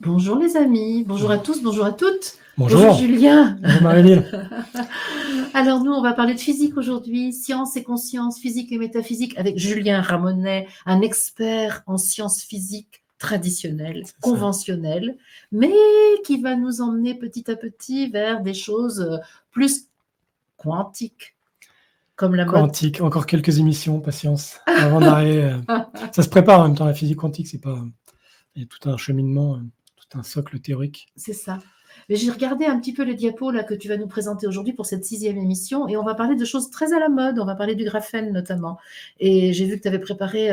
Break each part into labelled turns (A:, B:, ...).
A: Bonjour les amis, bonjour à tous, bonjour à toutes.
B: Bonjour.
A: Julien.
B: Bonjour Marie-Lille.
A: Alors nous, on va parler de physique aujourd'hui, science et conscience, physique et métaphysique, avec Julien Ramonet, un expert en sciences physiques traditionnelles, conventionnelles, mais qui va nous emmener petit à petit vers des choses plus quantiques. Comme la
B: quantique, encore quelques émissions, patience, avant d'arriver. Ça se prépare en même temps, la physique quantique, c'est pas. Il y a tout un cheminement, tout un socle théorique.
A: C'est ça. Mais j'ai regardé un petit peu les diapos là, que tu vas nous présenter aujourd'hui pour cette 6e émission et on va parler de choses très à la mode. On va parler du graphène notamment. Et j'ai vu que tu avais préparé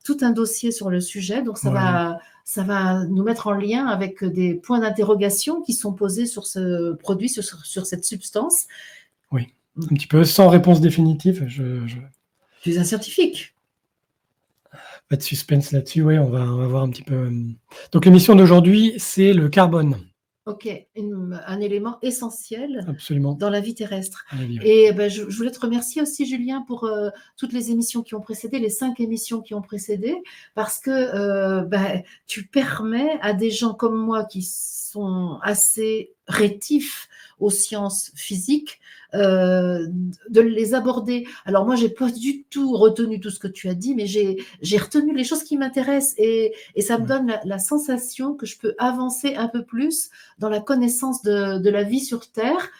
A: tout un dossier sur le sujet. Donc ça va nous mettre en lien avec des points d'interrogation qui sont posés sur ce produit, sur cette substance.
B: Oui, un petit peu sans réponse définitive.
A: Tu es un scientifique.
B: Pas de suspense là-dessus, oui, on va voir un petit peu. Donc l'émission d'aujourd'hui, c'est le carbone.
A: Ok, un élément essentiel
B: Absolument.
A: Dans la vie terrestre.
B: Oui.
A: Et je voulais te remercier aussi, Julien, pour toutes les émissions qui ont précédé, les 5 émissions qui ont précédé, parce que tu permets à des gens comme moi qui sont assez rétifs aux sciences physiques de les aborder. Alors moi, j'ai pas du tout retenu tout ce que tu as dit, mais j'ai retenu les choses qui m'intéressent et ça me donne la sensation que je peux avancer un peu plus dans la connaissance de la vie sur Terre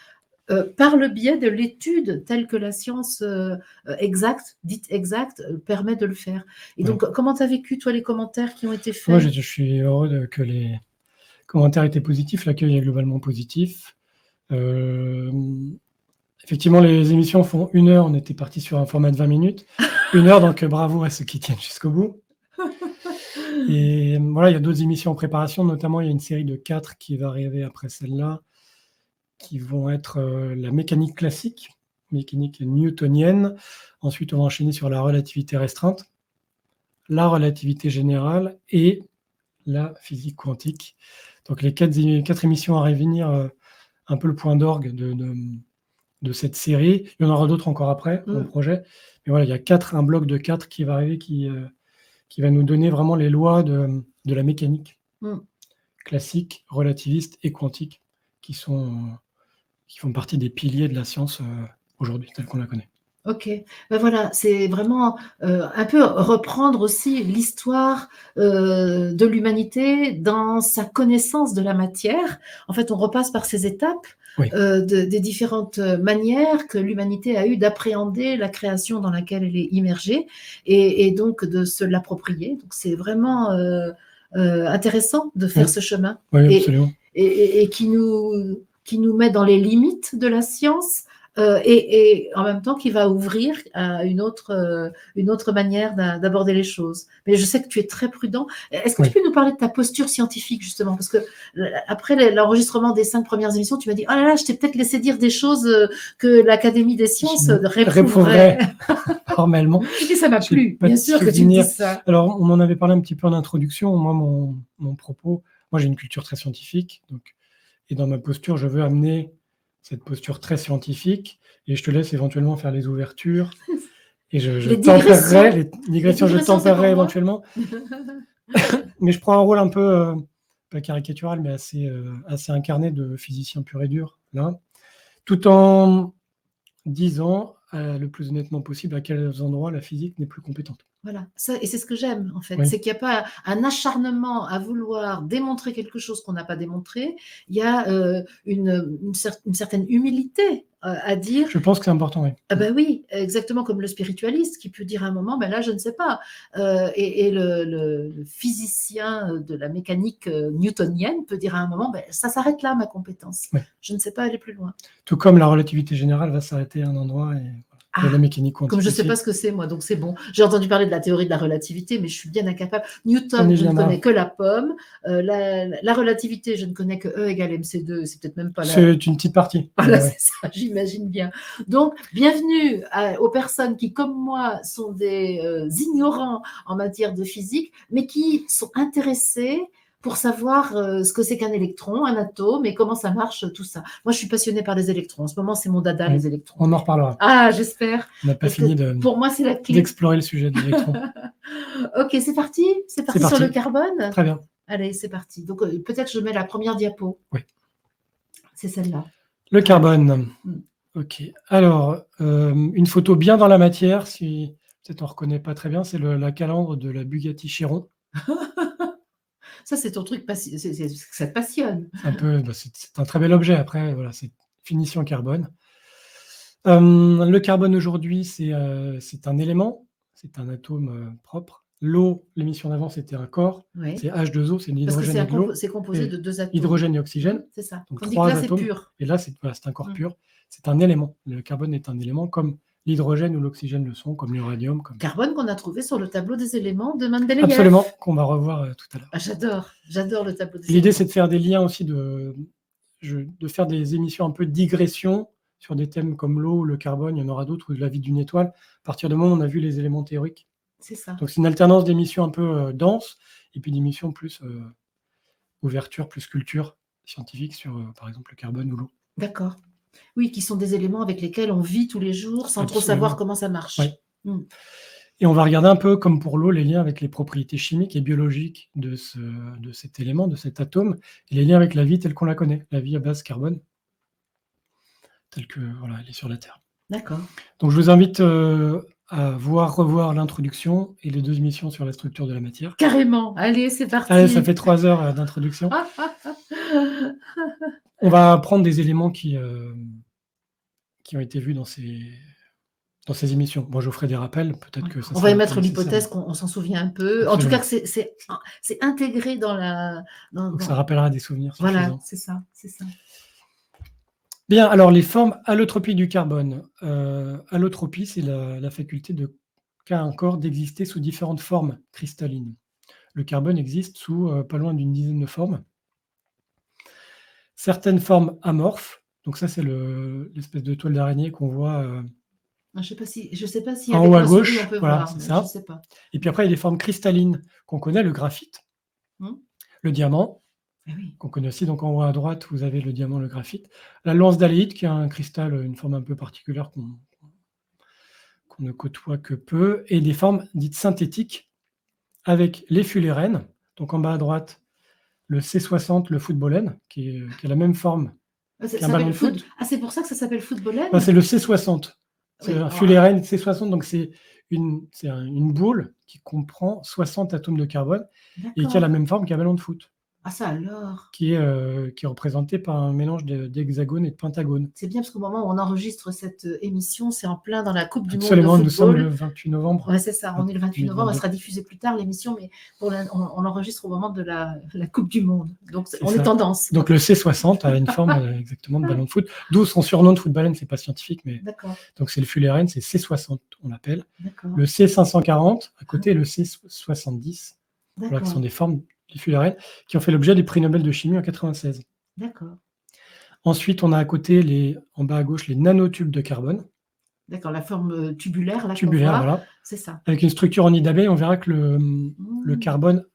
A: par le biais de l'étude telle que la science exacte, dite exacte, permet de le faire. Et donc, comment tu as vécu, toi, les commentaires qui ont été faits?
B: Moi, je suis heureux que les commentaires étaient positifs, l'accueil est globalement positif. Effectivement, les émissions font 1 heure. On était parti sur un format de 20 minutes. 1 heure, donc bravo à ceux qui tiennent jusqu'au bout. Et voilà, il y a d'autres émissions en préparation. Notamment, il y a une série de 4 qui va arriver après celle-là, qui vont être la mécanique classique, mécanique newtonienne. Ensuite, on va enchaîner sur la relativité restreinte, la relativité générale et la physique quantique. Donc, les 4 émissions à revenir, un peu le point d'orgue de cette série. Il y en aura d'autres encore après, dans le projet. Mais voilà, il y a un bloc de 4 qui va arriver, qui va nous donner vraiment les lois de la mécanique classique, relativiste et quantique, qui font partie des piliers de la science aujourd'hui, telle qu'on la connaît.
A: Ok, ben voilà, c'est vraiment un peu reprendre aussi l'histoire de l'humanité dans sa connaissance de la matière. En fait, on repasse par ces étapes des différentes manières que l'humanité a eu d'appréhender la création dans laquelle elle est immergée et donc de se l'approprier. Donc c'est vraiment intéressant de faire ce chemin et qui nous met dans les limites de la science. Et en même temps qui va ouvrir à une autre manière d'aborder les choses. Mais je sais que tu es très prudent. Est-ce que tu peux nous parler de ta posture scientifique, justement? Parce que après l'enregistrement des 5 premières émissions, tu m'as dit « Oh là là, je t'ai peut-être laissé dire des choses que l'Académie des sciences réprouverait. »
B: Formellement.
A: Et ça m'a plu, bien sûr que tu me dises ça.
B: Alors, on en avait parlé un petit peu en introduction. Moi, mon propos, moi j'ai une culture très scientifique. Et dans ma posture, je veux amener cette posture très scientifique, et je te laisse éventuellement faire les ouvertures, et je tempérerai les digressions, je tempérerai éventuellement. Mais je prends un rôle un peu, pas caricatural, mais assez incarné de physicien pur et dur, là, tout en disant le plus honnêtement possible à quels endroits la physique n'est plus compétente.
A: Voilà, et c'est ce que j'aime en fait, c'est qu'il n'y a pas un acharnement à vouloir démontrer quelque chose qu'on n'a pas démontré, il y a une certaine humilité à dire…
B: Je pense que c'est important, oui.
A: Ah ben oui, exactement comme le spiritualiste qui peut dire à un moment, ben là je ne sais pas. Et le physicien de la mécanique newtonienne peut dire à un moment, ben, ça s'arrête là ma compétence, je ne sais pas aller plus loin.
B: Tout comme la relativité générale va s'arrêter à un endroit et… la mécanique quantique.
A: Comme je ne sais pas ce que c'est, moi, donc c'est bon. J'ai entendu parler de la théorie de la relativité, mais je suis bien incapable. Newton, je ne connais que la pomme. La relativité, je ne connais que E égale mc2. C'est peut-être même pas là.
B: C'est une petite partie.
A: Voilà, c'est ça, j'imagine bien. Donc, bienvenue aux personnes qui, comme moi, sont des ignorants en matière de physique, mais qui sont intéressés pour savoir ce que c'est qu'un électron, un atome et comment ça marche, tout ça. Moi, je suis passionnée par les électrons. En ce moment, c'est mon dada, les électrons.
B: On en reparlera.
A: Ah, j'espère.
B: On n'a pas fini
A: pour moi, c'est la clé
B: d'explorer le sujet des électrons.
A: Ok, c'est parti. C'est parti sur le carbone.
B: Très bien.
A: Allez, c'est parti. Donc, peut-être je mets la première diapo.
B: Oui.
A: C'est celle-là.
B: Le carbone.
A: Mm.
B: OK. Alors, une photo bien dans la matière, si peut-être on ne reconnaît pas très bien, c'est la calandre de la Bugatti Chiron.
A: Ça, c'est ton truc, ça te passionne.
B: C'est un peu, c'est un très bel objet. Après, voilà, c'est finition carbone. Le carbone aujourd'hui, c'est un élément, c'est un atome propre. L'eau, l'émission d'avant, c'était un corps.
A: Oui.
B: C'est H2O, c'est
A: Parce que
B: l'hydrogène et de l'eau.
A: c'est composé de 2 atomes.
B: Hydrogène et oxygène.
A: C'est ça.
B: Donc
A: Tandis que
B: 3
A: là, c'est
B: atomes.
A: pur.
B: Et là, c'est un corps pur. C'est un élément. Le carbone est un élément comme l'hydrogène ou l'oxygène le sont, comme l'uranium.
A: Carbone qu'on a trouvé sur le tableau des éléments de Mendeleïev.
B: Absolument, qu'on va revoir tout à l'heure.
A: Ah, j'adore le tableau des éléments.
B: L'idée, c'est de faire des liens aussi, de faire des émissions un peu de digression sur des thèmes comme l'eau, le carbone, il y en aura d'autres, ou la vie d'une étoile, à partir du moment où on a vu les éléments théoriques.
A: C'est ça.
B: Donc c'est une alternance d'émissions un peu denses, et puis d'émissions plus ouverture, plus culture scientifique sur, par exemple, le carbone ou l'eau.
A: D'accord. Oui, qui sont des éléments avec lesquels on vit tous les jours sans trop savoir comment ça marche.
B: Oui. Et on va regarder un peu, comme pour l'eau, les liens avec les propriétés chimiques et biologiques de cet élément, de cet atome, et les liens avec la vie telle qu'on la connaît, la vie à base carbone, telle que voilà, elle est sur la Terre.
A: D'accord.
B: Donc je vous invite à revoir l'introduction et les 2 émissions sur la structure de la matière.
A: Carrément. Allez, c'est parti.
B: Allez, ça fait 3 heures d'introduction. On va prendre des éléments qui ont été vus dans ces émissions. Bon, je vous ferai des rappels, peut-être que ça
A: on va émettre l'hypothèse qu'on s'en souvient un peu. Absolument. En tout cas, que c'est intégré dans la...
B: Donc ça rappellera des souvenirs suffisants.
A: Voilà, c'est ça.
B: Bien, alors les formes allotropiques du carbone. Allotropie, c'est la faculté qu'a un corps d'exister sous différentes formes cristallines. Le carbone existe sous pas loin d'une dizaine de formes. Certaines formes amorphes, donc ça c'est l'espèce de toile d'araignée qu'on voit
A: je sais pas si
B: en haut à gauche,
A: on peut
B: voilà,
A: voir,
B: c'est ça.
A: Je sais pas.
B: Et puis après, il y a des formes cristallines qu'on connaît, le graphite, le diamant, qu'on connaît aussi. Donc en haut à droite, vous avez le diamant, le graphite. La lance d'Aléite, qui a un cristal, une forme un peu particulière qu'on ne côtoie que peu, et des formes dites synthétiques, avec les fullérenes. Donc en bas à droite, le C60, le footballène, qui a la même forme qu'un ballon de foot.
A: Ah, c'est pour ça que ça s'appelle footballène?
B: C'est le C60. C'est un fullérène C60, donc c'est une boule qui comprend 60 atomes de carbone et qui a la même forme qu'un ballon de foot.
A: Ah, ça alors.
B: Qui est représenté par un mélange d'hexagones et de pentagones.
A: C'est bien parce qu'au moment où on enregistre cette émission, c'est en plein dans la Coupe du Monde de
B: football.
A: Nous
B: sommes le 28 novembre.
A: Oui, c'est ça, on est le 28 novembre, elle sera diffusée plus tard l'émission, mais on l'enregistre au moment de la Coupe du Monde. Donc on est tendance.
B: Donc le C60 a une forme exactement de ballon de foot, d'où son surnom de footballène, c'est pas scientifique, mais donc c'est le fullérène, c'est C60 on l'appelle. Le C540 à côté, le C70, voilà, qui sont des formes du fullérène, qui ont fait l'objet du prix Nobel de chimie en 1996.
A: D'accord.
B: Ensuite, on a à côté, en bas à gauche, les nanotubes de carbone.
A: D'accord, la forme tubulaire, là,
B: tubulaire, voilà.
A: C'est ça.
B: Avec une structure en nid d'abeille, on verra que le carbone,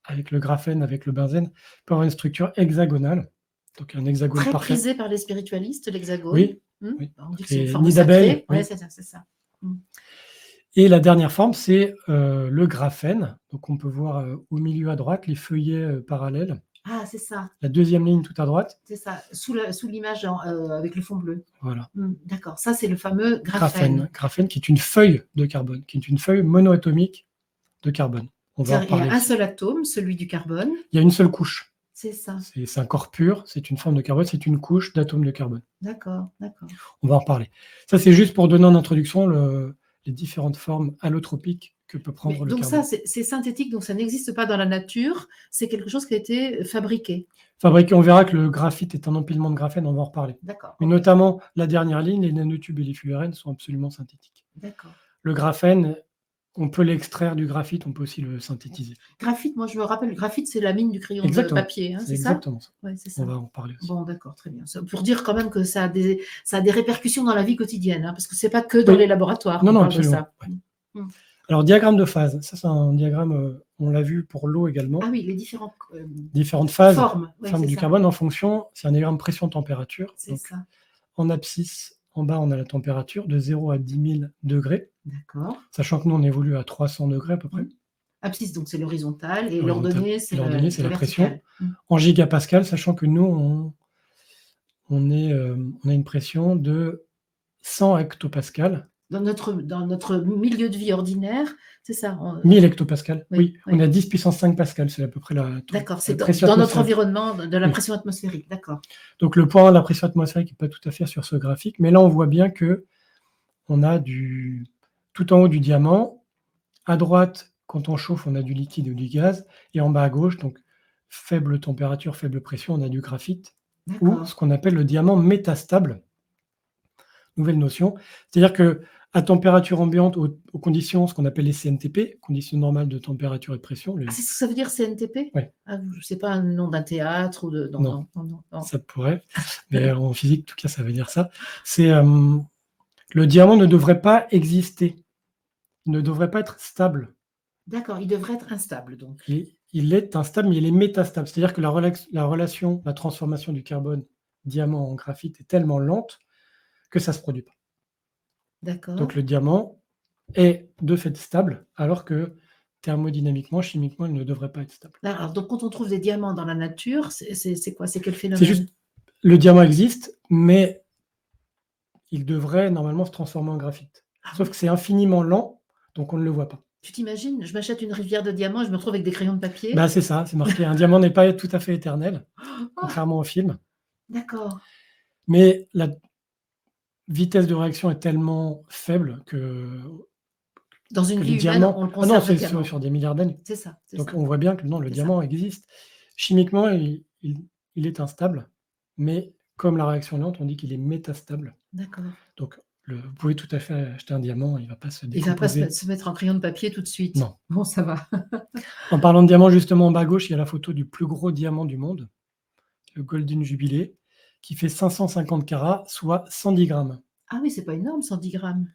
B: avec le graphène, avec le benzène, peut avoir une structure hexagonale. Donc un hexagone
A: très
B: parfait.
A: prisé par les spiritualistes, l'hexagone.
B: Oui.
A: On dit que c'est une forme sacrée. Oui, c'est ça.
B: Et la dernière forme, c'est le graphène. Donc on peut voir au milieu à droite les feuillets parallèles.
A: Ah, c'est ça.
B: La deuxième ligne tout à droite.
A: C'est ça, sous l'image avec le fond bleu.
B: Voilà.
A: D'accord, ça c'est le fameux graphène.
B: Graphène qui est une feuille de carbone, qui est une feuille monoatomique de carbone.
A: Il y a un seul atome, celui du carbone.
B: Il y a une seule couche.
A: C'est ça.
B: C'est un corps pur, c'est une forme de carbone, c'est une couche d'atomes de carbone.
A: D'accord.
B: On va en reparler. Ça, c'est juste pour donner en introduction les différentes formes allotropiques que peut prendre le carbone.
A: Donc ça, c'est synthétique, donc ça n'existe pas dans la nature, c'est quelque chose qui a été fabriqué.
B: On verra que le graphite est un empilement de graphène, on va en reparler.
A: D'accord.
B: Mais notamment, la dernière ligne, les nanotubes et les fullérènes sont absolument synthétiques.
A: D'accord.
B: Le graphène, on peut l'extraire du graphite, on peut aussi le synthétiser.
A: Graphite, moi je me rappelle, le graphite, c'est la mine du crayon de papier, c'est ça?
B: Exactement ça.
A: Ouais, c'est ça.
B: On va en parler aussi.
A: Bon, d'accord, très bien. Pour dire quand même que ça a des répercussions dans la vie quotidienne, parce que ce n'est pas que dans les laboratoires qu'on parle de ça.
B: Ouais. Alors, diagramme de phase, ça c'est un diagramme, on l'a vu pour l'eau également.
A: Ah oui, les
B: différentes phases
A: formes
B: du carbone en fonction, c'est un diagramme pression-température.
A: C'est ça.
B: En abscisse, en bas, on a la température de 0 à 10 000 degrés.
A: D'accord.
B: Sachant que nous, on évolue à 300 degrés à peu près.
A: Abscisse, donc c'est l'horizontale, et
B: L'horizontale.
A: l'ordonnée,
B: Et
A: c'est
B: l'ordonnée, c'est la pression.
A: verticale.
B: En gigapascal, sachant que nous, on a une pression de 100 hectopascales.
A: Dans notre milieu de vie ordinaire, c'est ça?
B: 1000 hectopascales.
A: Oui,
B: Oui,
A: oui.
B: on a 10 puissance 5 pascal, c'est à peu près la
A: D'accord, c'est
B: pression
A: dans notre
B: atmosphérique.
A: environnement de la
B: Oui.
A: pression atmosphérique, d'accord.
B: Donc le point de la pression atmosphérique n'est pas tout à fait sur ce graphique, mais là on voit bien que on a tout en haut du diamant, à droite, quand on chauffe, on a du liquide ou du gaz, et en bas à gauche, donc faible température, faible pression, on a du graphite, ou
A: D'accord.
B: ce qu'on appelle le diamant métastable. Nouvelle notion. C'est-à-dire que à température ambiante, aux conditions, ce qu'on appelle les CNTP, conditions normales de température et de pression.
A: Ah, c'est ce que ça veut dire CNTP?
B: Oui.
A: Ah, c'est pas un nom d'un théâtre ou de.
B: Non.
A: Non.
B: Ça pourrait, mais en physique, en tout cas, ça veut dire ça. C'est le diamant ne devrait pas exister, il ne devrait pas être stable.
A: D'accord, il devrait être instable, donc.
B: Il est instable, mais il est métastable. C'est-à-dire que la transformation du carbone diamant en graphite est tellement lente que ça ne se produit pas.
A: D'accord.
B: Donc le diamant est de fait stable, alors que thermodynamiquement, chimiquement, il ne devrait pas être stable.
A: Alors, donc quand on trouve des diamants dans la nature, c'est quoi? C'est quel phénomène?
B: C'est juste, le diamant existe, mais il devrait normalement se transformer en graphite. Sauf que c'est infiniment lent, donc on ne le voit pas.
A: Tu t'imagines, je m'achète une rivière de diamants et je me retrouve avec des crayons de papier.
B: Bah, c'est ça, c'est marqué. Un diamant n'est pas tout à fait éternel, contrairement au film.
A: D'accord.
B: Mais la vitesse de réaction est tellement faible que
A: Dans une
B: les
A: vie humaine,
B: diamants.
A: on le
B: Ah non,
A: conserve, le
B: c'est
A: diamant.
B: sur des milliards d'années.
A: C'est ça.
B: Donc on voit bien que non, le
A: C'est
B: diamant existe. Chimiquement, il est instable, mais comme la réaction est lente, on dit qu'il est métastable.
A: D'accord.
B: Donc vous pouvez tout à fait acheter un diamant, il ne va pas se
A: Il ne va pas
B: décomposer.
A: se mettre en crayon de papier tout de suite.
B: Non.
A: Bon, ça va.
B: En parlant de diamant, justement, en bas à gauche, il y a la photo du plus gros diamant du monde, le Golden Jubilee, qui fait 550 carats, soit 110 grammes.
A: Ah oui, c'est pas énorme, 110 grammes.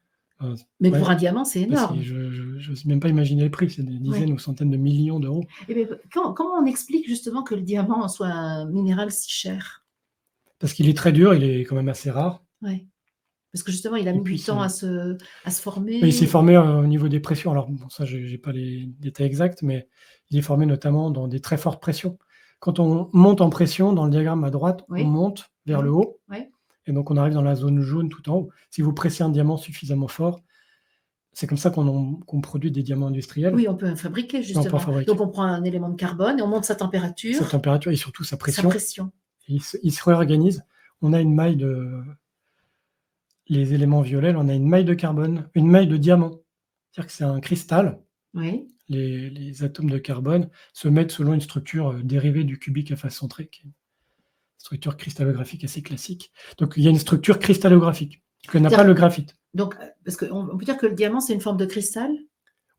B: Mais
A: pour un diamant, c'est énorme.
B: Je n'ose même pas imaginer le prix, c'est des dizaines ou centaines de millions d'euros.
A: Et comment on explique justement que le diamant soit un minéral si cher?
B: Parce qu'il est très dur, il est quand même assez rare.
A: Oui. Parce que justement, il a mis du temps à se former.
B: Il s'est formé au niveau des pressions. Alors, bon, ça, je n'ai pas les détails exacts, mais il est formé notamment dans des très fortes pressions. Quand on monte en pression, dans le diagramme à droite, on monte vers le haut. Et donc, on arrive dans la zone jaune tout en haut. Si vous pressez un diamant suffisamment fort, c'est comme ça qu'on produit des diamants industriels.
A: Oui, on peut fabriquer, justement. Donc, on prend un élément de carbone et on monte sa température.
B: Sa température et surtout sa pression. Il se réorganise. On a une maille les éléments violets, on a une maille de carbone, une maille de diamant. C'est-à-dire que c'est un cristal.
A: Oui.
B: Les atomes de carbone se mettent selon une structure dérivée du cubique à face centrée, qui est une structure cristallographique assez classique. Donc, il y a une structure cristallographique que n'a pas le graphite.
A: Donc, parce qu'on peut dire que le diamant, c'est une forme de cristal?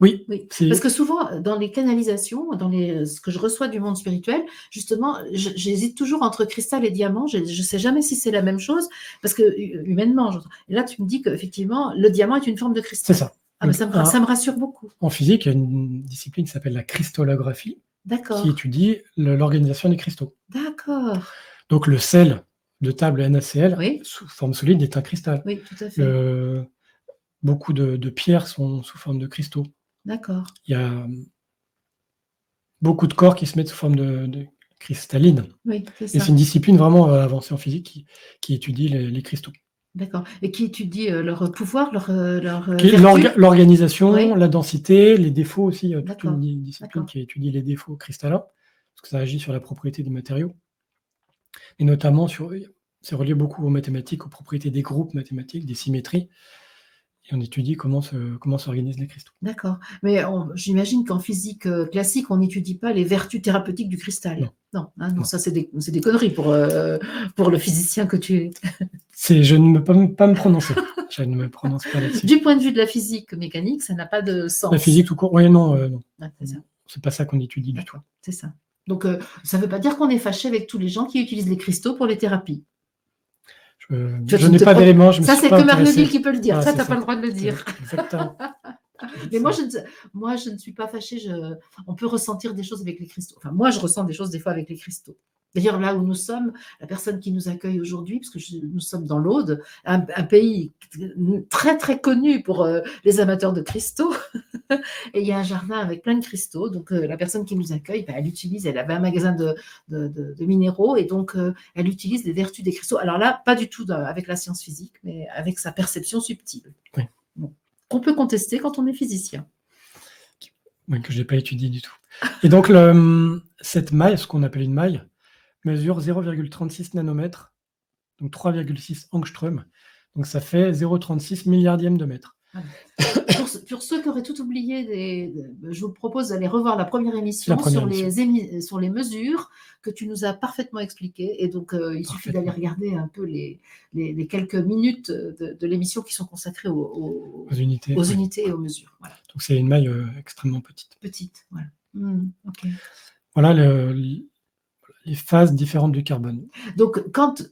B: Oui.
A: Parce que souvent, dans les canalisations, ce que je reçois du monde spirituel, justement, j'hésite toujours entre cristal et diamant. Je ne sais jamais si c'est la même chose, parce que humainement, et là, tu me dis qu'effectivement, le diamant est une forme de cristal.
B: C'est ça.
A: Ah, mais ça me rassure beaucoup.
B: En physique, il y a une discipline qui s'appelle la cristallographie, qui étudie l'organisation des cristaux.
A: D'accord.
B: Donc, le sel de table NaCl, sous forme solide, est un cristal.
A: Oui, tout à fait.
B: Beaucoup de pierres sont sous forme de cristaux.
A: D'accord.
B: Il y a beaucoup de corps qui se mettent sous forme de cristalline.
A: Oui, c'est ça.
B: Et c'est une discipline vraiment avancée en physique qui étudie les cristaux.
A: D'accord. Et qui étudie leur pouvoir, leur
B: l'organisation, la densité, les défauts aussi. Il y a toute une discipline qui étudie les défauts cristallins, parce que ça agit sur la propriété des matériaux. Et notamment, c'est relié beaucoup aux mathématiques, aux propriétés des groupes mathématiques, des symétries. Et on étudie comment s'organisent les cristaux.
A: D'accord. Mais j'imagine qu'en physique classique, on n'étudie pas les vertus thérapeutiques du cristal. Non, ça c'est des conneries pour le physicien que tu es.
B: Je ne peux pas me prononcer. Je ne me prononce pas là-dessus.
A: Du point de vue de la physique mécanique, ça n'a pas de sens.
B: La physique tout court, oui, non.
A: C'est ça.
B: C'est pas ça qu'on étudie du tout.
A: C'est ça. Donc, ça ne veut pas dire qu'on est fâché avec tous les gens qui utilisent les cristaux pour les thérapies.
B: Je n'ai pas d'éléments.
A: Ça, c'est que Marie-Odile qui peut le dire. Ça, tu n'as pas le droit de le dire.
B: Exactement.
A: Mais moi, je ne suis pas fâchée. On peut ressentir des choses avec les cristaux. Enfin, moi, je ressens des choses des fois avec les cristaux. D'ailleurs, là où nous sommes, la personne qui nous accueille aujourd'hui, parce que nous sommes dans l'Aude, un pays très très connu pour les amateurs de cristaux, et il y a un jardin avec plein de cristaux. Donc la personne qui nous accueille, elle avait un magasin de minéraux, et donc elle utilise les vertus des cristaux. Alors là, pas du tout avec la science physique, mais avec sa perception subtile.
B: Oui.
A: Bon. Qu'on peut contester quand on est physicien.
B: Oui, que je n'ai pas étudié du tout. Et donc, cette maille, ce qu'on appelle une maille, mesure 0,36 nanomètres, donc 3,6 angstrom. Donc ça fait 0,36 milliardième de mètre.
A: Voilà. Pour ceux qui auraient tout oublié, je vous propose d'aller revoir la première émission sur les mesures que tu nous as parfaitement expliquées. Et donc, il suffit d'aller regarder un peu les quelques minutes de l'émission qui sont consacrées aux unités et aux mesures. Voilà.
B: Donc, c'est une maille extrêmement petite.
A: Petite, voilà. Okay.
B: Voilà les phases différentes du carbone.
A: Donc,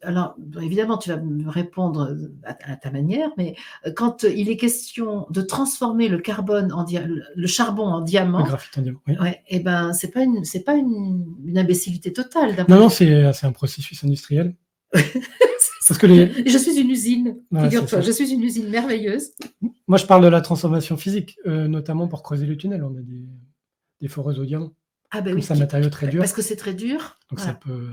A: alors évidemment, tu vas me répondre à ta manière, mais quand il est question de transformer le charbon en diamant,
B: le graphite en diamant, oui.
A: Ouais, et ben, c'est pas une imbécilité totale.
B: Non, c'est un processus industriel. Parce que
A: je suis une usine, figure-toi, je suis une usine merveilleuse.
B: Moi, je parle de la transformation physique, notamment pour creuser les tunnels. On a des foreuses au diamant.
A: Ah ben oui,
B: c'est un matériau très dur.
A: Parce que c'est très dur.
B: Donc
A: voilà.
B: ça peut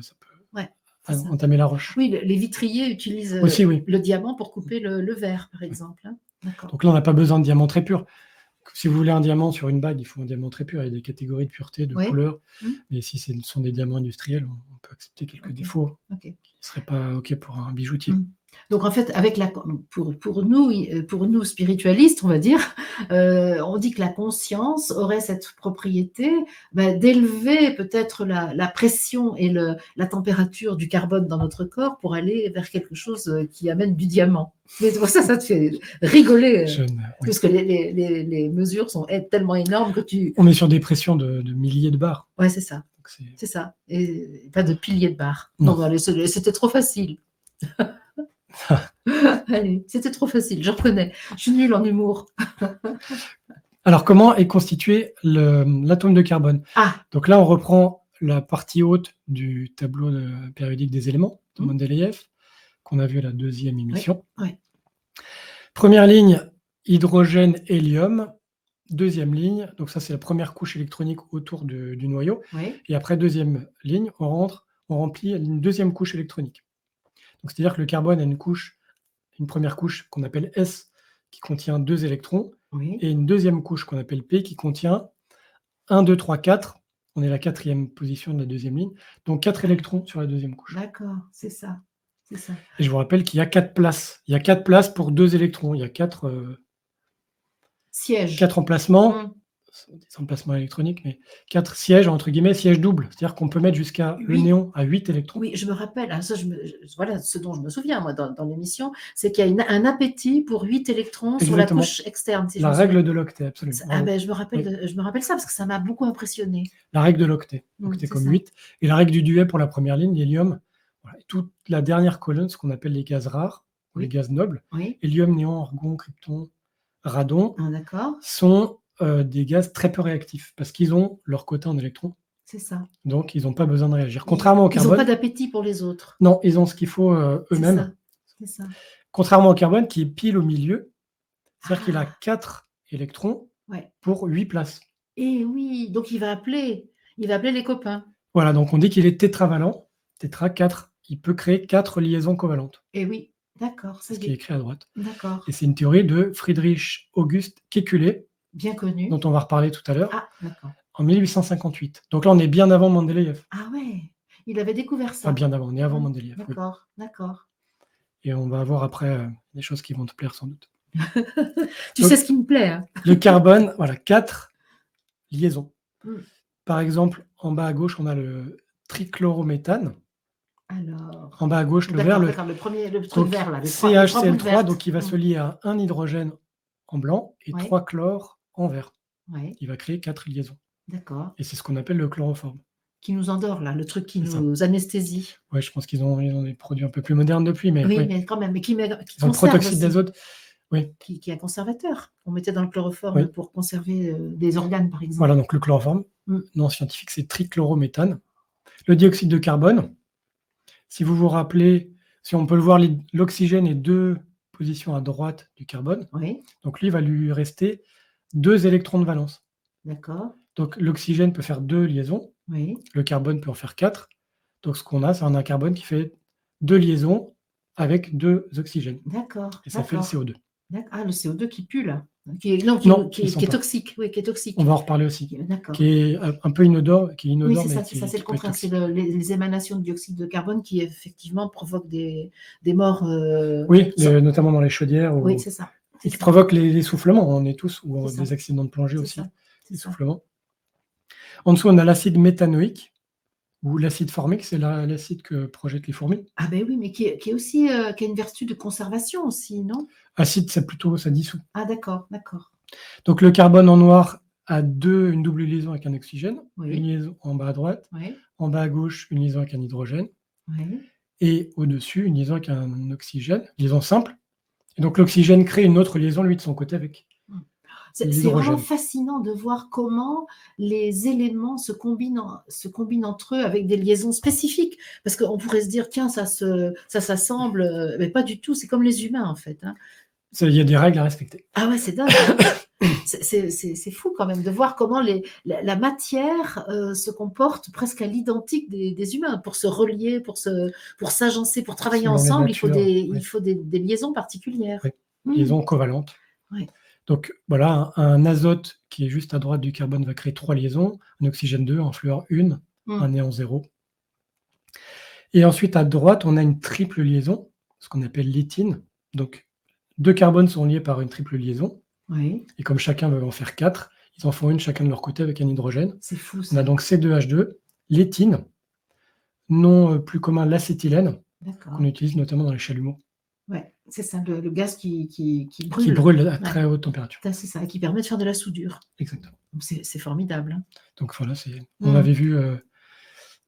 A: ouais,
B: entamer la roche.
A: Oui, les vitriers utilisent
B: aussi,
A: le diamant pour couper le verre, par exemple. Hein.
B: Donc là, on n'a pas besoin de diamant très pur. Si vous voulez un diamant sur une bague, il faut un diamant très pur. Il y a des catégories de pureté, de couleur. Mais si ce sont des diamants industriels, on peut accepter quelques défauts qui ne seraient pas OK pour un bijoutier.
A: Donc en fait, pour nous spiritualistes, on va dire, on dit que la conscience aurait cette propriété d'élever peut-être la pression et la température du carbone dans notre corps pour aller vers quelque chose qui amène du diamant. Mais pour ça te fait rigoler, parce que les mesures sont tellement énormes que
B: On est sur des pressions de milliers de bars.
A: Ouais, c'est ça. C'est ça. Et pas de piliers de bars. Non, c'était trop facile. Allez, c'était trop facile, je reconnais. Je suis nulle en humour.
B: Alors, comment est constitué l'atome de carbone? Donc là, on reprend la partie haute du tableau périodique des éléments de Mendeleïev, qu'on a vu à la deuxième émission.
A: Oui.
B: Première ligne, hydrogène, hélium. Deuxième ligne, donc ça, c'est la première couche électronique autour du noyau.
A: Oui.
B: Et après, deuxième ligne, on remplit une deuxième couche électronique. Donc, c'est-à-dire que le carbone a une première couche qu'on appelle S, qui contient 2 électrons, et une deuxième couche qu'on appelle P, qui contient 1, 2, 3, 4. On est à la 4e position de la deuxième ligne, donc 4 électrons sur la deuxième couche.
A: D'accord, c'est ça.
B: Et je vous rappelle qu'il y a 4 places. Il y a 4 places pour 2 électrons. Il y a 4
A: sièges.
B: 4 emplacements. Des emplacements électroniques, mais 4 sièges, entre guillemets, sièges doubles. C'est-à-dire qu'on peut mettre jusqu'à le néon à 8 électrons.
A: Oui, je me rappelle. Alors ça, voilà ce dont je me souviens, moi, dans l'émission, c'est qu'il y a un appétit pour 8 électrons sur la couche externe.
B: La règle de l'octet, absolument.
A: Je me rappelle ça, parce que ça m'a beaucoup impressionné.
B: La règle de l'octet, octet comme 8. Et la règle du duet pour la première ligne, l'hélium. Voilà. Toute la dernière colonne, ce qu'on appelle les gaz rares, ou les gaz nobles. Hélium, néon, argon, krypton, radon, sont des gaz très peu réactifs, parce qu'ils ont leur quota en électrons.
A: C'est ça.
B: Donc, ils n'ont pas besoin de réagir. Contrairement au carbone...
A: Ils n'ont pas d'appétit pour les autres.
B: Non, ils ont ce qu'il faut eux-mêmes.
A: C'est ça.
B: Contrairement au carbone, qui est pile au milieu, c'est-à-dire qu'il a 4 électrons pour 8 places.
A: Et oui, donc il va appeler les copains.
B: Voilà, donc on dit qu'il est tétravalent, tétra 4. Il peut créer 4 liaisons covalentes.
A: Et oui, d'accord.
B: C'est ce qui est écrit à droite.
A: D'accord.
B: Et c'est une théorie de Friedrich August Kekulé,
A: bien connu,
B: dont on va reparler tout à l'heure,
A: d'accord.
B: En 1858. Donc là, on est bien avant Mendeleïev.
A: Ah ouais, il avait découvert ça.
B: Pas bien avant, on est avant Mendeleïev.
A: D'accord, d'accord.
B: Et on va voir après des choses qui vont te plaire sans doute.
A: Tu sais ce qui me plaît. Hein.
B: Le carbone, voilà, 4 liaisons. Par exemple, en bas à gauche, on a le trichlorométhane.
A: Alors,
B: en bas à gauche, le vert,
A: le truc vert là,
B: CHCl3, donc il va se lier à un hydrogène en blanc et 3 chlores en vert. Il va créer 4 liaisons.
A: D'accord.
B: Et c'est ce qu'on appelle le chloroforme.
A: Qui nous endort là, le truc qui nous anesthésie.
B: Oui, je pense qu'ils ont des produits un peu plus modernes depuis, mais
A: mais quand même, mais qui
B: ont le protoxyde d'azote. Oui.
A: Qui est un conservateur. On mettait dans le chloroforme pour conserver des organes, par exemple.
B: Voilà, donc le chloroforme, nom scientifique, c'est trichlorométhane. Le dioxyde de carbone, si vous vous rappelez, si on peut le voir, l'oxygène est 2 positions à droite du carbone.
A: Oui,
B: Donc lui, il va lui rester 2 électrons de valence.
A: d'accord.
B: Donc l'oxygène peut faire 2 liaisons,
A: Oui,
B: le carbone peut en faire 4. Donc ce qu'on a, c'est un carbone qui fait 2 liaisons avec 2 oxygènes.
A: d'accord,
B: Et ça fait le
A: d'accord.
B: CO2.
A: Ah, le CO2 qui pue, là. Non,
B: Non, il sent
A: qui est
B: pas.
A: toxique. Oui, qui est toxique.
B: On va en reparler aussi.
A: D'accord.
B: Qui est un peu inodore,
A: Oui, c'est
B: mais
A: ça, c'est ça, c'est le
B: qui peut être
A: contraire. C'est
B: toxique.
A: les émanations de dioxyde de carbone qui, effectivement, provoquent des morts.
B: Oui, notamment dans les chaudières,
A: Oui, c'est ça.
B: et
A: C'est
B: qui
A: ça.
B: provoquent l'essoufflement. On est tous, ou
A: C'est ça.
B: des accidents de plongée
A: C'est
B: aussi,
A: ça. C'est ça.
B: essoufflement. En dessous, on a l'acide méthanoïque, ou l'acide formique, c'est l'acide que projettent les fourmis.
A: Ah ben oui, mais qui est aussi, qui a une vertu de conservation aussi, non?
B: Acide, ça dissout.
A: Ah d'accord, d'accord.
B: Donc le carbone en noir a une double liaison avec un oxygène, une
A: Oui,
B: liaison en bas à droite,
A: oui,
B: en bas à gauche, une liaison avec un hydrogène,
A: oui.
B: et au-dessus, une liaison avec un oxygène, liaison simple. Et donc l'oxygène crée une autre liaison, lui, de son côté, avec
A: Mmh. C'est vraiment
B: l'hydrogène.
A: fascinant de voir comment les éléments se combinent entre eux avec des liaisons spécifiques. Parce qu'on pourrait se dire: «Tiens, ça s'assemble», mais pas du tout, c'est comme les humains, en fait, hein.
B: Il y a des règles à respecter.
A: Ah ouais, c'est dingue, hein. C'est fou quand même de voir comment la matière, se comporte presque à l'identique des humains. Pour se relier, pour s'agencer, pour travailler
B: Selon les
A: ensemble,
B: natures,
A: il faut des liaisons particulières.
B: oui.
A: Mmh.
B: Liaison covalente.
A: Ouais.
B: Donc voilà, un azote qui est juste à droite du carbone va créer 3 liaisons, un oxygène 2, un fluor 1, un
A: Mmh.
B: néon 0. Et ensuite, à droite, on a une triple liaison, ce qu'on appelle l'éthine. Donc 2 carbones sont liés par une triple liaison.
A: Oui,
B: Et comme chacun veut en faire 4, ils en font une chacun de leur côté avec un hydrogène.
A: c'est fou
B: On a
A: ça.
B: donc C2H2, l'éthine, nom plus commun l'acétylène,
A: D'accord.
B: qu'on utilise notamment dans les chalumeaux,
A: Ouais, c'est ça, le gaz qui
B: qui
A: brûle.
B: brûle à
A: Ouais,
B: très haute température.
A: c'est ça, et qui permet de faire de la soudure.
B: Exactement.
A: Donc c'est formidable, hein.
B: Donc voilà, on
A: Mmh.
B: avait vu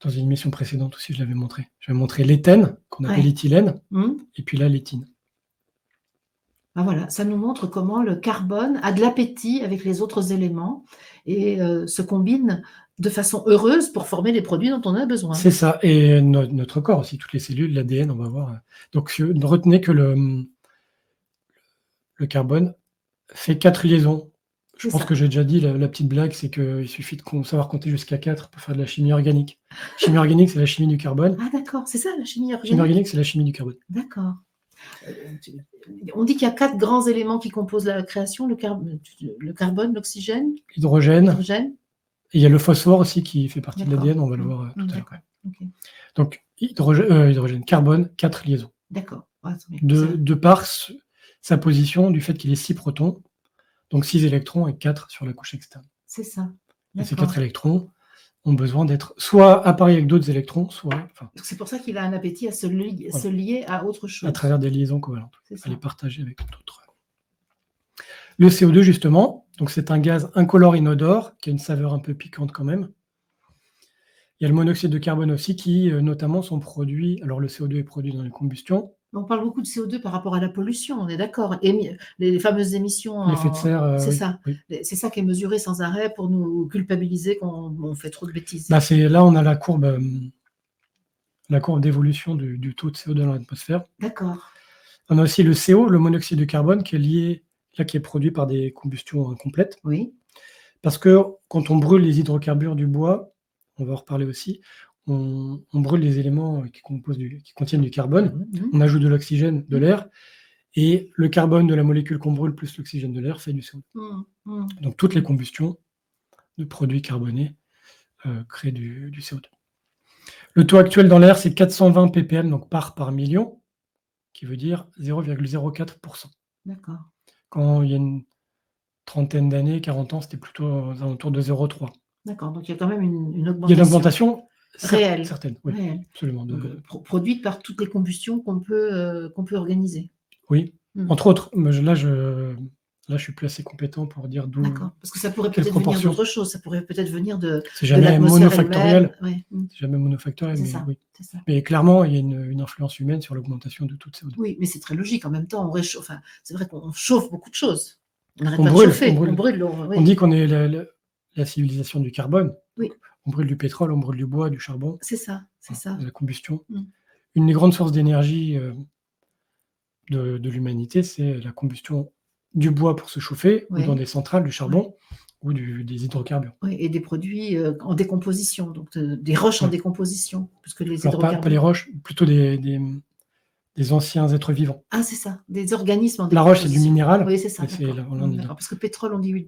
B: dans une émission précédente aussi, je l'avais montré. J'avais montré l'éthène, qu'on appelle
A: Ouais.
B: éthylène,
A: Mmh.
B: et puis là, l'éthine.
A: Bah, voilà, ça nous montre comment le carbone a de l'appétit avec les autres éléments et se combine de façon heureuse pour former les produits dont on a besoin.
B: C'est ça, et notre corps aussi, toutes les cellules, l'ADN, on va voir. Donc retenez que le carbone fait 4 liaisons. Je
A: C'est
B: pense
A: ça.
B: que j'ai déjà dit, la petite blague, c'est qu'il suffit de savoir compter jusqu'à 4 pour faire de la chimie organique. Chimie organique, c'est la chimie du carbone.
A: Ah d'accord, c'est ça la chimie
B: Chimie
A: organique?
B: organique, c'est la chimie du carbone.
A: D'accord. Tu On dit qu'il y a 4 grands éléments qui composent la création, le carbone, l'oxygène,
B: Hydrogène,
A: l'hydrogène?
B: et il y a le phosphore aussi qui fait partie de
A: D'accord.
B: l'ADN, on va le voir tout à l'heure.
A: D'accord. OK.
B: Donc hydrogène, carbone, 4 liaisons.
A: D'accord. Ah, c'est bien.
B: De par sa position, du fait qu'il ait 6 protons, donc 6 électrons et 4 sur la couche externe.
A: C'est ça.
B: Et ces
A: D'accord.
B: 4 électrons ont besoin d'être soit appareillés avec d'autres électrons, soit
A: Donc c'est pour ça qu'il a un appétit à se
B: Voilà.
A: lier à autre chose.
B: à travers des liaisons covalentes,
A: C'est
B: à
A: ça.
B: les partager avec d'autres. Le CO2, justement, donc c'est un gaz incolore inodore qui a une saveur un peu piquante quand même. Il y a le monoxyde de carbone aussi qui, notamment, sont produits. Alors le CO2 est produit dans les combustions.
A: On parle beaucoup de CO2 par rapport à la pollution, on est d'accord. Les fameuses émissions,
B: L'effet de serre,
A: c'est
B: oui,
A: ça.
B: oui.
A: C'est ça qui est mesuré sans arrêt pour nous culpabiliser qu'on fait trop de bêtises.
B: Là, on a la courbe d'évolution du taux de CO2 dans l'atmosphère.
A: D'accord.
B: On a aussi le CO, le monoxyde de carbone, qui est lié, là, qui est produit par des combustions incomplètes.
A: Oui.
B: Parce que quand on brûle les hydrocarbures du bois, on va en reparler aussi, on brûle les éléments qui contiennent du carbone, on ajoute de l'oxygène, de l'air, et le carbone de la molécule qu'on brûle plus l'oxygène de l'air fait du CO2. Donc toutes les combustions de produits carbonés créent du CO2. Le taux actuel dans l'air, c'est 420 ppm, donc par million, qui veut dire 0,04%.
A: D'accord.
B: Quand il y a une trentaine d'années, 40 ans, c'était plutôt aux alentours de 0,3.
A: D'accord, donc il y a quand même une augmentation.
B: Il y a une augmentation
A: réelle.
B: certaine, oui,
A: Réelle.
B: absolument.
A: Produite par toutes les combustions qu'on peut organiser.
B: Oui, entre autres. Là, je suis plus assez compétent pour dire d'où.
A: D'accord, parce que ça pourrait
B: quelle
A: peut-être venir
B: proportion.
A: d'autre chose, ça pourrait peut-être venir de
B: C'est jamais
A: l'atmosphère
B: monofactoriel.
A: elle-même. Ouais.
B: C'est jamais monofactoriel,
A: C'est
B: mais
A: ça,
B: oui.
A: c'est ça.
B: Mais clairement, il y a une influence humaine sur l'augmentation de toute CO2.
A: Oui, mais c'est très logique. En même temps, on réchauffe. Enfin, c'est vrai qu'on chauffe beaucoup de choses. On n'arrête
B: On
A: pas
B: brûle,
A: de chauffer.
B: on brûle.
A: On brûle. Oui.
B: On dit qu'on est la civilisation du carbone.
A: Oui.
B: On brûle du pétrole, on brûle du bois, du charbon,
A: C'est ça,
B: de la combustion.
A: Mmh.
B: Une des grandes sources d'énergie de l'humanité, c'est la combustion du bois pour se chauffer, ou dans des centrales, du charbon, ou des hydrocarbures.
A: Oui, et des produits en décomposition, donc des roches en décomposition, puisque les
B: Alors pas les roches, plutôt des anciens êtres vivants.
A: Ah, c'est ça, des organismes en
B: La roche, c'est du
A: décomposition.
B: minéral.
A: Oui, c'est ça,
B: mais c'est
A: d'accord.
B: là, on en est là.
A: D'accord, parce que pétrole, on dit huile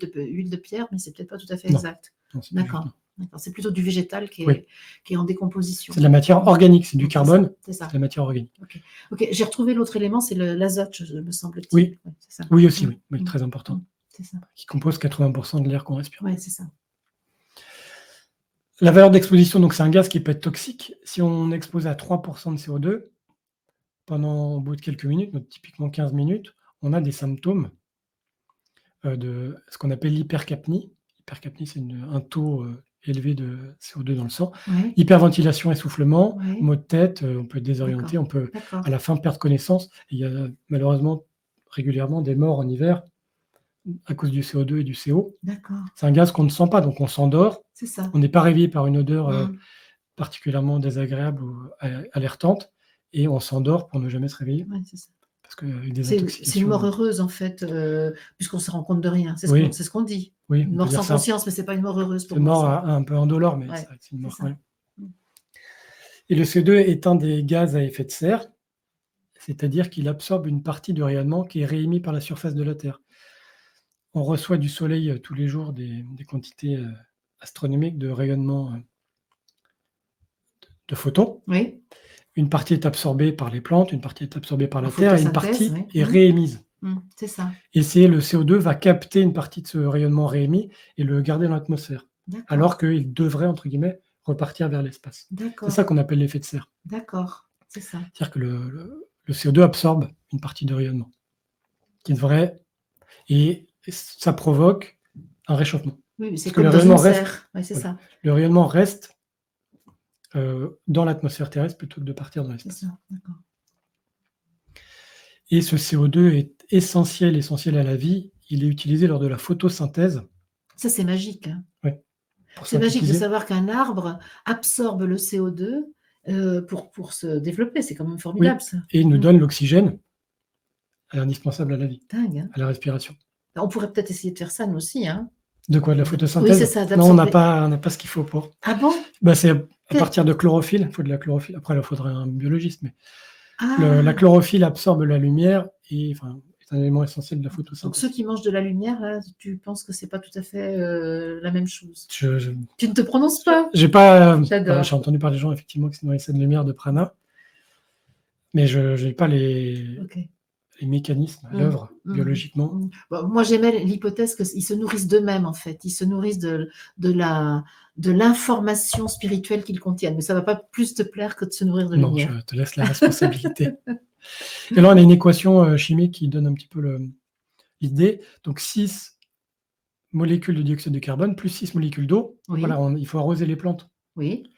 A: de pierre, mais c'est peut-être pas tout à fait
B: Non.
A: exact.
B: Non, c'est pas
A: D'accord,
B: juste, non.
A: d'accord. C'est plutôt du végétal qui
B: Oui.
A: est en décomposition.
B: C'est de la matière organique, c'est du carbone,
A: C'est ça.
B: c'est de la matière organique.
A: Ok, j'ai retrouvé l'autre élément, c'est l'azote, me semble-t-il.
B: Oui.
A: C'est ça.
B: Oui aussi, oui, très important.
A: C'est ça.
B: Qui compose 80% de l'air qu'on respire.
A: Oui, c'est ça.
B: La valeur d'exposition, donc c'est un gaz qui peut être toxique. Si on est exposé à 3% de CO2, pendant au bout de quelques minutes, donc typiquement 15 minutes, on a des symptômes de ce qu'on appelle l'hypercapnie. L'hypercapnie, c'est un taux élevé de CO2 dans le sang.
A: Ouais.
B: Hyperventilation, essoufflement,
A: Ouais.
B: maux de tête, on peut être désorienté, on peut à la fin perdre connaissance. Et il y a malheureusement régulièrement des morts en hiver à cause du CO2 et du CO.
A: D'accord.
B: C'est un gaz qu'on ne sent pas, donc on s'endort.
A: C'est ça.
B: On n'est pas réveillé par une odeur particulièrement désagréable ou alertante, et on s'endort pour ne jamais se réveiller.
A: Ouais, c'est ça.
B: Parce que des
A: C'est une mort heureuse, en fait, puisqu'on ne se rend compte de rien. C'est ce qu'on dit.
B: Oui,
A: une mort sans conscience, mais ce n'est pas une mort heureuse pour moi.
B: C'est une mort un peu indolore, mais c'est une mort quand même. Et le CO2 est un des gaz à effet de serre, c'est-à-dire qu'il absorbe une partie du rayonnement qui est réémis par la surface de la Terre. On reçoit du Soleil tous les jours des quantités astronomiques de rayonnement de photons.
A: Oui.
B: Une partie est absorbée par les plantes, une partie est absorbée par la Terre, et une partie est réémise.
A: C'est ça.
B: Et le CO2 va capter une partie de ce rayonnement réémis et le garder dans l'atmosphère, alors qu'il devrait, entre guillemets, repartir vers l'espace. C'est ça qu'on appelle l'effet de serre.
A: D'accord, c'est ça.
B: C'est-à-dire que le CO2 absorbe une partie du rayonnement, qui devrait, et ça provoque un réchauffement.
A: Oui, c'est comme dans une serre. Ouais, c'est ça.
B: Le rayonnement reste dans l'atmosphère terrestre plutôt que de partir dans l'espace.
A: C'est ça, d'accord.
B: Et ce CO2 est essentiel à la vie. Il est utilisé lors de la photosynthèse.
A: Ça, c'est magique. Hein.
B: Oui.
A: C'est magique de savoir qu'un arbre absorbe le CO2 pour se développer. C'est quand même formidable, ça.
B: Et il nous donne l'oxygène indispensable à la vie,
A: dingue, hein.
B: À la respiration.
A: On pourrait peut-être essayer de faire ça, nous aussi. Hein.
B: De quoi? De la photosynthèse?
A: Oui, c'est ça.
B: Non, on n'a pas ce qu'il faut pour.
A: Ah bon?
B: C'est à partir de chlorophylle. Il faut de la chlorophylle. Après, il faudrait un biologiste, mais la chlorophylle absorbe la lumière et est un élément essentiel de la photosynthèse.
A: Donc ceux qui mangent de la lumière, là, tu penses que c'est pas tout à fait la même chose? Tu ne te prononces pas?
B: J'adore. J'ai entendu par les gens effectivement qui se nourrissaient de lumière de prana, mais je n'ai pas les mécanismes à l'œuvre biologiquement.
A: Bon, moi, j'aimais l'hypothèse qu'ils se nourrissent d'eux-mêmes, en fait. Ils se nourrissent de l'information spirituelle qu'ils contiennent. Mais ça ne va pas plus te plaire que de se nourrir de lumière.
B: Non, je te laisse la responsabilité. Et là, on a une équation chimique qui donne un petit peu l'idée. Donc, 6 molécules de dioxyde de carbone plus 6 molécules d'eau.
A: Oui.
B: Voilà, il faut arroser les plantes.
A: Oui.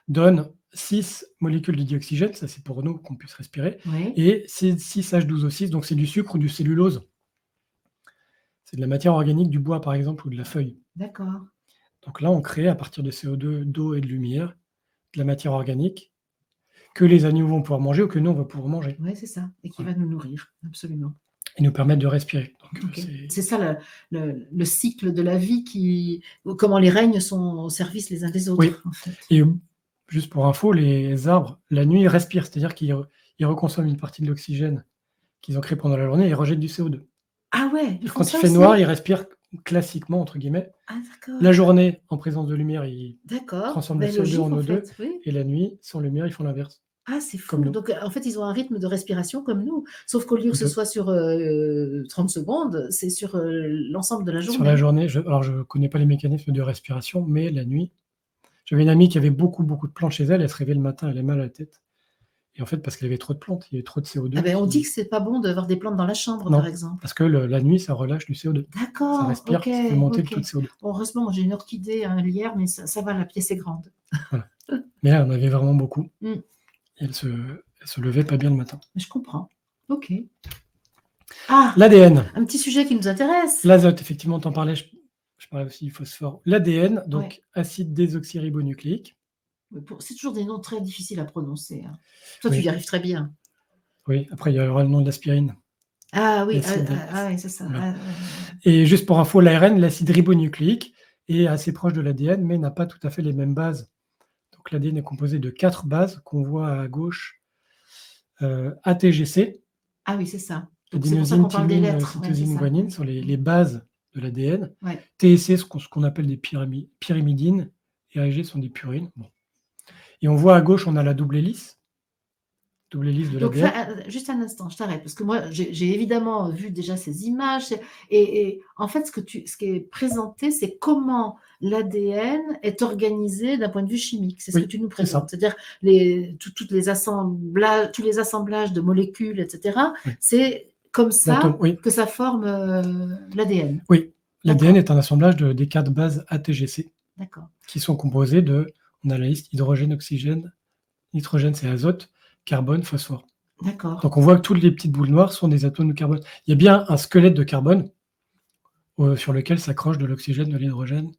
B: Donne 6 molécules de dioxygène, ça c'est pour nous qu'on puisse respirer, et 6H12O6, donc c'est du sucre ou du cellulose. C'est de la matière organique du bois par exemple ou de la feuille.
A: D'accord.
B: Donc là on crée à partir de CO2, d'eau et de lumière, de la matière organique que les animaux vont pouvoir manger ou que nous on va pouvoir manger.
A: Oui, c'est ça, et qui va nous nourrir, absolument.
B: Et nous permettre de respirer.
A: C'est ça le cycle de la vie, comment les règnes sont au service les uns des autres.
B: Oui.
A: En fait.
B: Et juste pour info, les arbres, la nuit, ils respirent, c'est-à-dire qu'ils reconsomment une partie de l'oxygène qu'ils ont créé pendant la journée et ils rejettent du CO2.
A: Ah ouais,
B: quand il fait noir, ils respirent classiquement, entre guillemets.
A: Ah, d'accord.
B: La journée, en présence de lumière, ils transforment le CO2
A: logique,
B: en O2,
A: oui.
B: Et la nuit, sans lumière, ils font l'inverse.
A: Ah, c'est fou. Donc, en fait, ils ont un rythme de respiration comme nous, sauf qu'au lieu que ce soit sur 30 secondes, c'est sur l'ensemble de la journée.
B: Sur la journée, je ne connais pas les mécanismes de respiration, mais la nuit, j'avais une amie qui avait beaucoup de plantes chez elle, elle se réveillait le matin, elle avait mal à la tête. Et en fait, parce qu'elle avait trop de plantes, il y avait trop de CO2.
A: On dit que c'est pas bon d'avoir des plantes dans la chambre, par exemple.
B: Parce que la nuit, ça relâche du CO2.
A: D'accord.
B: Ça respire, ça fait monter le taux de CO2.
A: Heureusement, j'ai une orchidée hier, mais ça va, la pièce est grande.
B: Voilà. Mais là, on avait vraiment beaucoup. Et elle se levait pas bien le matin.
A: Je comprends. Ok. Ah,
B: l'ADN.
A: Un petit sujet qui nous intéresse.
B: L'azote, effectivement, t'en parlais. Je je parlais aussi du phosphore, l'ADN, donc
A: Ouais.
B: acide désoxyribonucléique.
A: C'est toujours des noms très difficiles à prononcer, hein. Toi, tu
B: Oui,
A: y arrives très bien.
B: oui. Après, il y aura le nom de l'aspirine.
A: Ah oui, oui, c'est ça.
B: Voilà. Et juste pour info, l'ARN, l'acide ribonucléique, est assez proche de l'ADN, mais n'a pas tout à fait les mêmes bases. Donc l'ADN est composé de 4 bases qu'on voit à gauche. ATGC,
A: Ah oui, c'est ça. Donc c'est pour ça
B: adénosine,
A: qu'on parle des
B: thymine,
A: lettres. Ouais, c'est
B: cytosine,
A: ça.
B: guanine,
A: Ouais.
B: sont les bases de l'ADN.
A: Ouais.
B: TSC, ce qu'on appelle des pyrimidines, et AG sont des purines. Bon. Et on voit à gauche, on a la double hélice de
A: Donc,
B: l'ADN.
A: juste un instant, je t'arrête, parce que moi, j'ai évidemment vu déjà ces images, et en fait, ce qui est présenté, c'est comment l'ADN est organisé d'un point de vue chimique. C'est ce
B: Oui,
A: que tu nous
B: c'est ça.
A: présentes. C'est-à-dire tous les assemblages de molécules, etc.
B: Oui.
A: C'est comme ça
B: D'atomes, oui.
A: que ça forme l'ADN.
B: Oui, l'ADN
A: D'accord.
B: est un assemblage des 4 bases ATGC
A: D'accord.
B: qui sont composées de, on a la liste, hydrogène, oxygène, nitrogène, c'est azote, carbone, phosphore.
A: D'accord.
B: Donc on voit que toutes les petites boules noires sont des atomes de carbone. Il y a bien un squelette de carbone sur lequel s'accroche de l'oxygène, de l'hydrogène,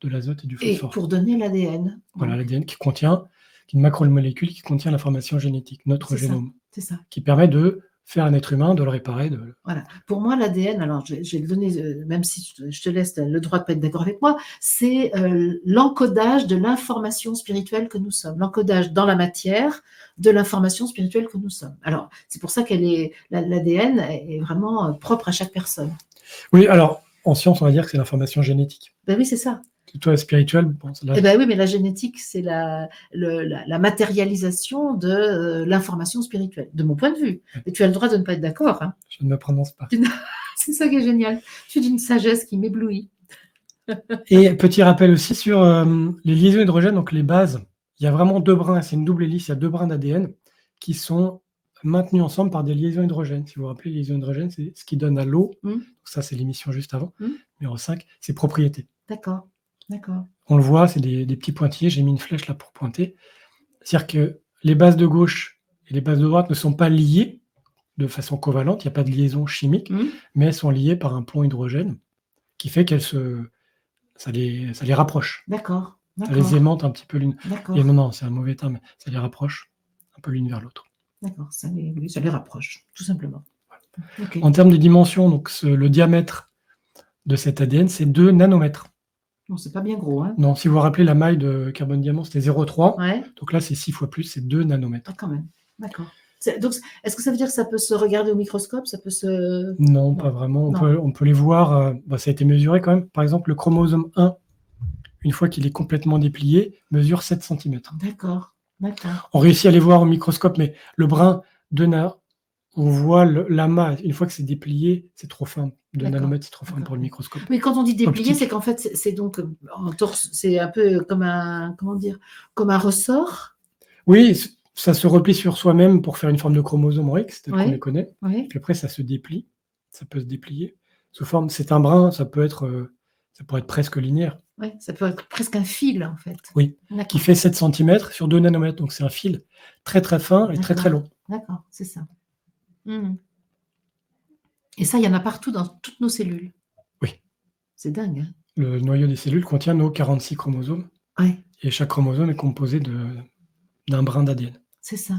B: de l'azote et du
A: Et
B: phosphore.
A: pour donner l'ADN.
B: Voilà, l'ADN qui est une macromolécule qui contient l'information génétique, notre génome,
A: c'est ça.
B: qui permet de faire un être humain, de le réparer.
A: Voilà. Pour moi, l'ADN, alors je vais le donner, même si je te laisse le droit de ne pas être d'accord avec moi, c'est l'encodage de l'information spirituelle que nous sommes, l'encodage dans la matière de l'information spirituelle que nous sommes. Alors, c'est pour ça l'ADN est vraiment propre à chaque personne.
B: Oui, alors, en science, on va dire que c'est l'information génétique.
A: Ben oui, c'est ça.
B: Toi, spirituel, bon,
A: Eh ben oui, mais la génétique, c'est la matérialisation de l'information spirituelle, de mon point de vue. Et tu as le droit de ne pas être d'accord. Hein.
B: Je ne me prononce pas.
A: C'est ça qui est génial. Tu es d'une sagesse qui m'éblouit.
B: Et petit rappel aussi sur les liaisons hydrogènes, donc les bases. Il y a vraiment 2 brins, c'est une double hélice, il y a 2 brins d'ADN qui sont maintenus ensemble par des liaisons hydrogènes. Si vous vous rappelez, les liaisons hydrogènes, c'est ce qui donne à l'eau. Ça, c'est l'émission juste avant. Numéro 5, ses propriétés.
A: D'accord. D'accord.
B: On le voit, c'est des petits pointillés. J'ai mis une flèche là pour pointer. C'est-à-dire que les bases de gauche et les bases de droite ne sont pas liées de façon covalente. Il n'y a pas de liaison chimique, mais elles sont liées par un pont hydrogène qui fait ça les rapproche.
A: D'accord.
B: Ça les aimante un petit peu l'une.
A: D'accord.
B: Et non, c'est un mauvais terme, mais ça les rapproche un peu l'une vers l'autre.
A: D'accord, ça les rapproche, tout simplement.
B: Voilà. Okay. En termes de dimension, donc le diamètre de cet ADN, c'est 2 nanomètres.
A: Non, c'est pas bien gros. Hein.
B: Non, si vous vous rappelez, la maille de carbone diamant, c'était 0,3.
A: Ouais.
B: Donc là, c'est 6 fois plus, c'est 2 nanomètres.
A: Ah, quand même. D'accord. Donc, est-ce que ça veut dire que ça peut se regarder au microscope, ça peut se...
B: Non, pas vraiment. On peut les voir. Ça a été mesuré quand même. Par exemple, le chromosome 1, une fois qu'il est complètement déplié, mesure 7 cm.
A: D'accord. D'accord.
B: On réussit à les voir au microscope, mais le brin de on voit l'amas, une fois que c'est déplié, c'est trop fin. 2 nanomètres, c'est trop fin pour le microscope.
A: Mais quand on dit déplié, c'est qu'en fait, c'est donc en torse, c'est un peu comme comme un ressort.
B: Oui, ça se replie sur soi-même pour faire une forme de chromosome en X, tel qu'on les connaît.
A: Oui.
B: Puis après, ça se déplie. Ça peut se déplier sous forme. C'est un brin, ça pourrait être presque linéaire.
A: Oui, ça peut être presque un fil, en fait.
B: Oui, qui fait 7 cm sur 2 nanomètres. Donc, c'est un fil très, très fin et très, très long.
A: D'accord, c'est ça. Et ça, il y en a partout dans toutes nos cellules.
B: Oui.
A: C'est dingue. Hein.
B: Le noyau des cellules contient nos 46 chromosomes.
A: Oui.
B: Et chaque chromosome est composé d'un brin d'ADN.
A: C'est ça.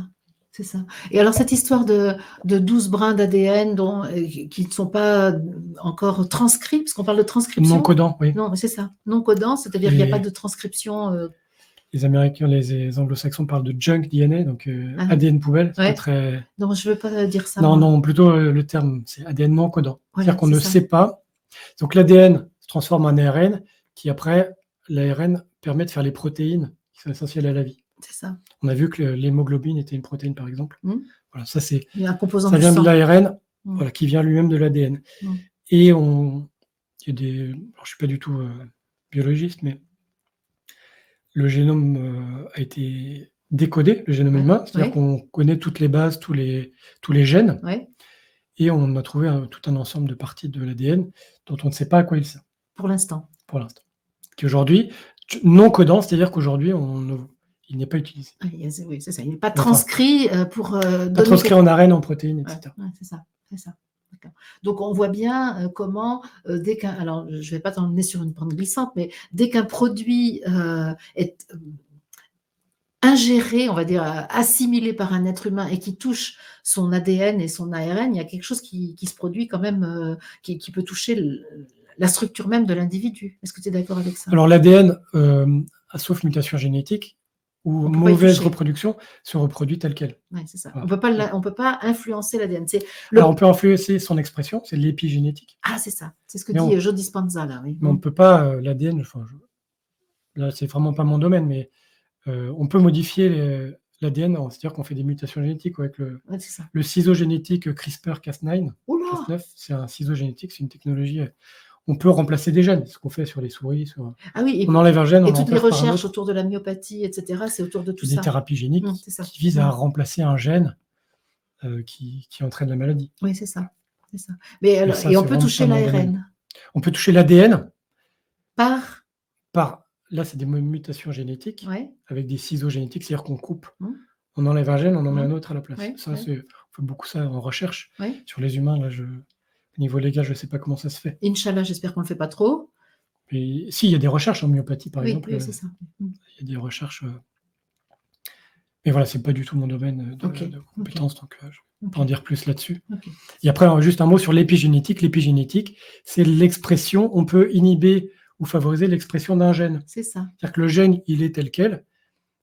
A: C'est ça. Et alors, cette histoire de 12 brins d'ADN qui ne sont pas encore transcrits, parce qu'on parle de transcription.
B: Non codants, oui.
A: Non, c'est ça. Non codants, c'est-à-dire qu'il n'y a pas de transcription.
B: Les Américains, les Anglo-Saxons parlent de junk DNA, donc ADN poubelle. C'est pas très...
A: Non, je ne veux pas dire ça.
B: Non, plutôt le terme, c'est ADN non codant.
A: Voilà,
B: c'est-à-dire qu'on ne sait pas. Donc l'ADN se transforme en ARN, qui après, l'ARN permet de faire les protéines qui sont essentielles à la vie.
A: C'est ça.
B: On a vu que l'hémoglobine était une protéine, par exemple. Voilà, ça c'est.
A: Il y a un composant
B: ça vient
A: du
B: de l'ARN,
A: voilà,
B: qui vient lui-même de l'ADN. Et il y a des. Alors, je suis pas du tout biologiste, mais le génome a été décodé, le génome humain, c'est-à-dire qu'on connaît toutes les bases, tous les gènes, et on a trouvé tout un ensemble de parties de l'ADN dont on ne sait pas à quoi il sert.
A: Pour l'instant.
B: Pour l'instant. Qui aujourd'hui, non codant, c'est-à-dire qu'aujourd'hui, il n'est pas utilisé.
A: Oui, c'est ça. Il n'est pas transcrit pour
B: pas transcrit en ARN, en protéines, etc.
A: C'est ça. Donc on voit bien comment, alors je ne vais pas t'emmener sur une pente glissante, mais dès qu'un produit est ingéré, on va dire, assimilé par un être humain et qui touche son ADN et son ARN, il y a quelque chose qui se produit quand même, qui peut toucher la structure même de l'individu. Est-ce que tu es d'accord avec ça?
B: Alors l'ADN, sauf mutation génétique ou
A: On peut pas y
B: mauvaise
A: toucher.
B: reproduction, se reproduit tel quel.
A: Ouais, c'est ça.
B: Voilà.
A: On peut pas influencer l'ADN.
B: Alors on peut influencer son expression, c'est l'épigénétique,
A: Ah, c'est ça. C'est ce que
B: mais
A: dit Joe Dispenza, là, oui.
B: on ne peut pas, l'ADN, là c'est vraiment pas mon domaine, mais on peut modifier l'ADN, c'est-à-dire qu'on fait des mutations génétiques avec
A: Ouais, c'est ça.
B: le ciseau génétique CRISPR-Cas9.
A: Oh là!
B: Cas9, c'est un ciseau génétique, c'est une technologie. On peut remplacer des gènes, ce qu'on fait sur les souris.
A: Ah oui,
B: On enlève un gène, on
A: et
B: le
A: toutes les
B: remplace par un
A: recherches
B: autre.
A: autour de la myopathie, etc., c'est autour de tout
B: Il y a
A: ça.
B: des thérapies géniques
A: C'est ça.
B: qui visent à remplacer un gène qui entraîne la maladie.
A: Oui, c'est ça. C'est ça. Mais alors,
B: ça,
A: et on
B: c'est
A: peut
B: vraiment
A: toucher
B: pas mon domaine.
A: l'ARN
B: On peut toucher l'ADN
A: par.
B: là, c'est des mutations génétiques
A: Ouais.
B: avec des ciseaux génétiques, c'est-à-dire qu'on coupe,
A: Mmh.
B: on enlève un gène, on en met un autre à la place.
A: Ouais,
B: Ça,
A: ouais.
B: on fait beaucoup ça en recherche.
A: Ouais.
B: Sur les humains, là, au niveau légal, je ne sais pas comment ça se fait.
A: Inch'Allah, j'espère qu'on ne le fait pas trop.
B: Mais si, il y a des recherches en myopathie, par exemple.
A: Oui, c'est ça.
B: Il y a des recherches. Mais voilà, c'est pas du tout mon domaine de compétence, donc je ne peux pas en dire plus là-dessus. Et après, juste un mot sur l'épigénétique. L'épigénétique, c'est l'expression, on peut inhiber ou favoriser l'expression d'un gène.
A: C'est ça.
B: C'est-à-dire que le gène, il est tel quel,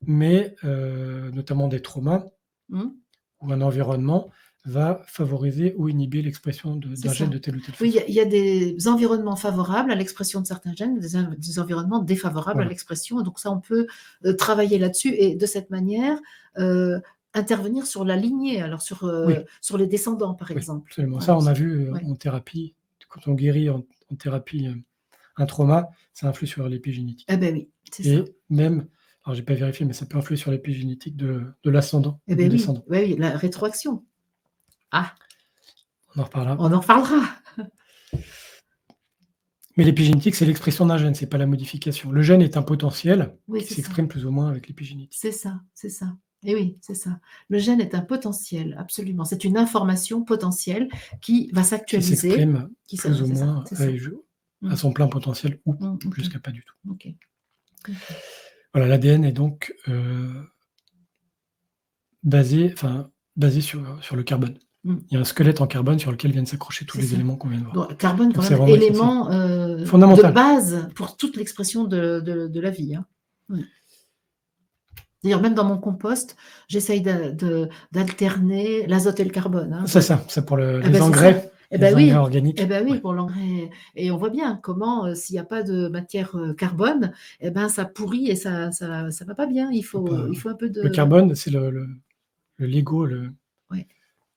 B: mais notamment des traumas ou un environnement va favoriser ou inhiber l'expression d'un gène de telle ou telle façon.
A: Oui, il y a des environnements favorables à l'expression de certains gènes, des environnements défavorables à l'expression. Donc ça, on peut travailler là-dessus et de cette manière intervenir sur la lignée, alors sur les descendants, par exemple.
B: Absolument. Ça, on a vu en thérapie, quand on guérit en thérapie un trauma, ça influe sur l'épigénétique.
A: Eh bien oui, c'est ça.
B: Et même, alors j'ai pas vérifié, mais ça peut influer sur l'épigénétique de l'ascendant,
A: du descendant. Oui, la rétroaction. Ah,
B: on en reparlera.
A: On en reparlera.
B: Mais l'épigénétique, c'est l'expression d'un gène, c'est pas la modification. Le gène est un potentiel qui s'exprime plus ou moins avec l'épigénétique.
A: C'est ça, c'est ça. Et oui, c'est ça. Le gène est un potentiel, absolument. C'est une information potentielle qui va s'actualiser.
B: Qui s'exprime plus ou moins à son plein potentiel ou jusqu'à pas du tout. Voilà, l'ADN est donc basé sur le carbone. Il y a un squelette en carbone sur lequel viennent s'accrocher tous les éléments qu'on vient de voir.
A: Donc, carbone, quand même, élément
B: fondamental
A: de base pour toute l'expression de la vie. D'ailleurs, même dans mon compost, j'essaye d'alterner l'azote et le carbone.
B: C'est ça, c'est pour les engrais. Engrais organiques.
A: Oui, pour l'engrais. Et on voit bien comment, s'il n'y a pas de matière carbone, ça pourrit et ça va pas bien. Il faut un peu de.
B: Le carbone, c'est le LEGO, le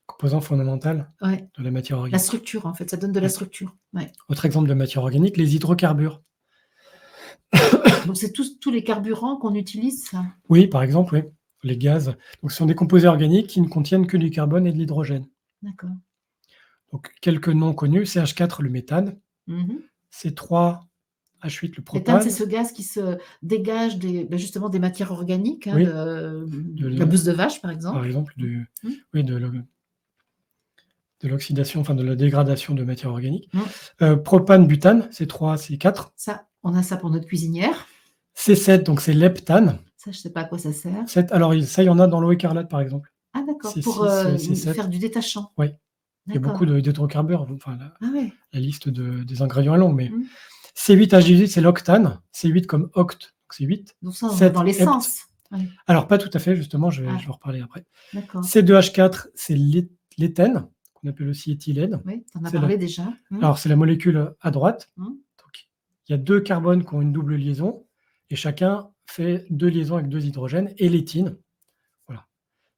B: composant fondamental de la matière organique.
A: La structure, en fait, ça donne de la structure.
B: Autre exemple de matière organique, les hydrocarbures.
A: Donc, c'est tous les carburants qu'on utilise, ça?
B: Oui, par exemple, oui. Les gaz. Donc, ce sont des composés organiques qui ne contiennent que du carbone et de l'hydrogène.
A: D'accord.
B: Donc, quelques noms connus, CH4, le méthane, C3, H8, le propane.
A: Méthane, c'est ce gaz qui se dégage justement des matières organiques, de la bouse de vache, par exemple.
B: Par exemple, de l'oxydation, enfin de la dégradation de matières organiques. Propane, butane, C3, C4.
A: Ça, on a ça pour notre cuisinière.
B: C7, donc c'est l'heptane.
A: Ça, je ne sais pas à quoi ça sert.
B: Alors, ça, il y en a dans l'eau écarlate, par exemple.
A: Ah, d'accord, pour faire du détachant.
B: Oui. Il y a beaucoup d'hydrocarbures. Enfin, la liste des ingrédients est longue, mais C8H18, c'est l'octane. C8 comme oct, donc c'est 8.
A: Donc ça, on va dans l'essence.
B: Alors, pas tout à fait, justement, je vais en reparler après.
A: D'accord.
B: C2H4, c'est l'éthène, qu'on appelle aussi éthylène.
A: Oui, tu en as parlé déjà.
B: Alors, c'est la molécule à droite. Donc, il y a 2 carbones qui ont une double liaison, et chacun fait 2 liaisons avec 2 hydrogènes, et l'éthine. Voilà.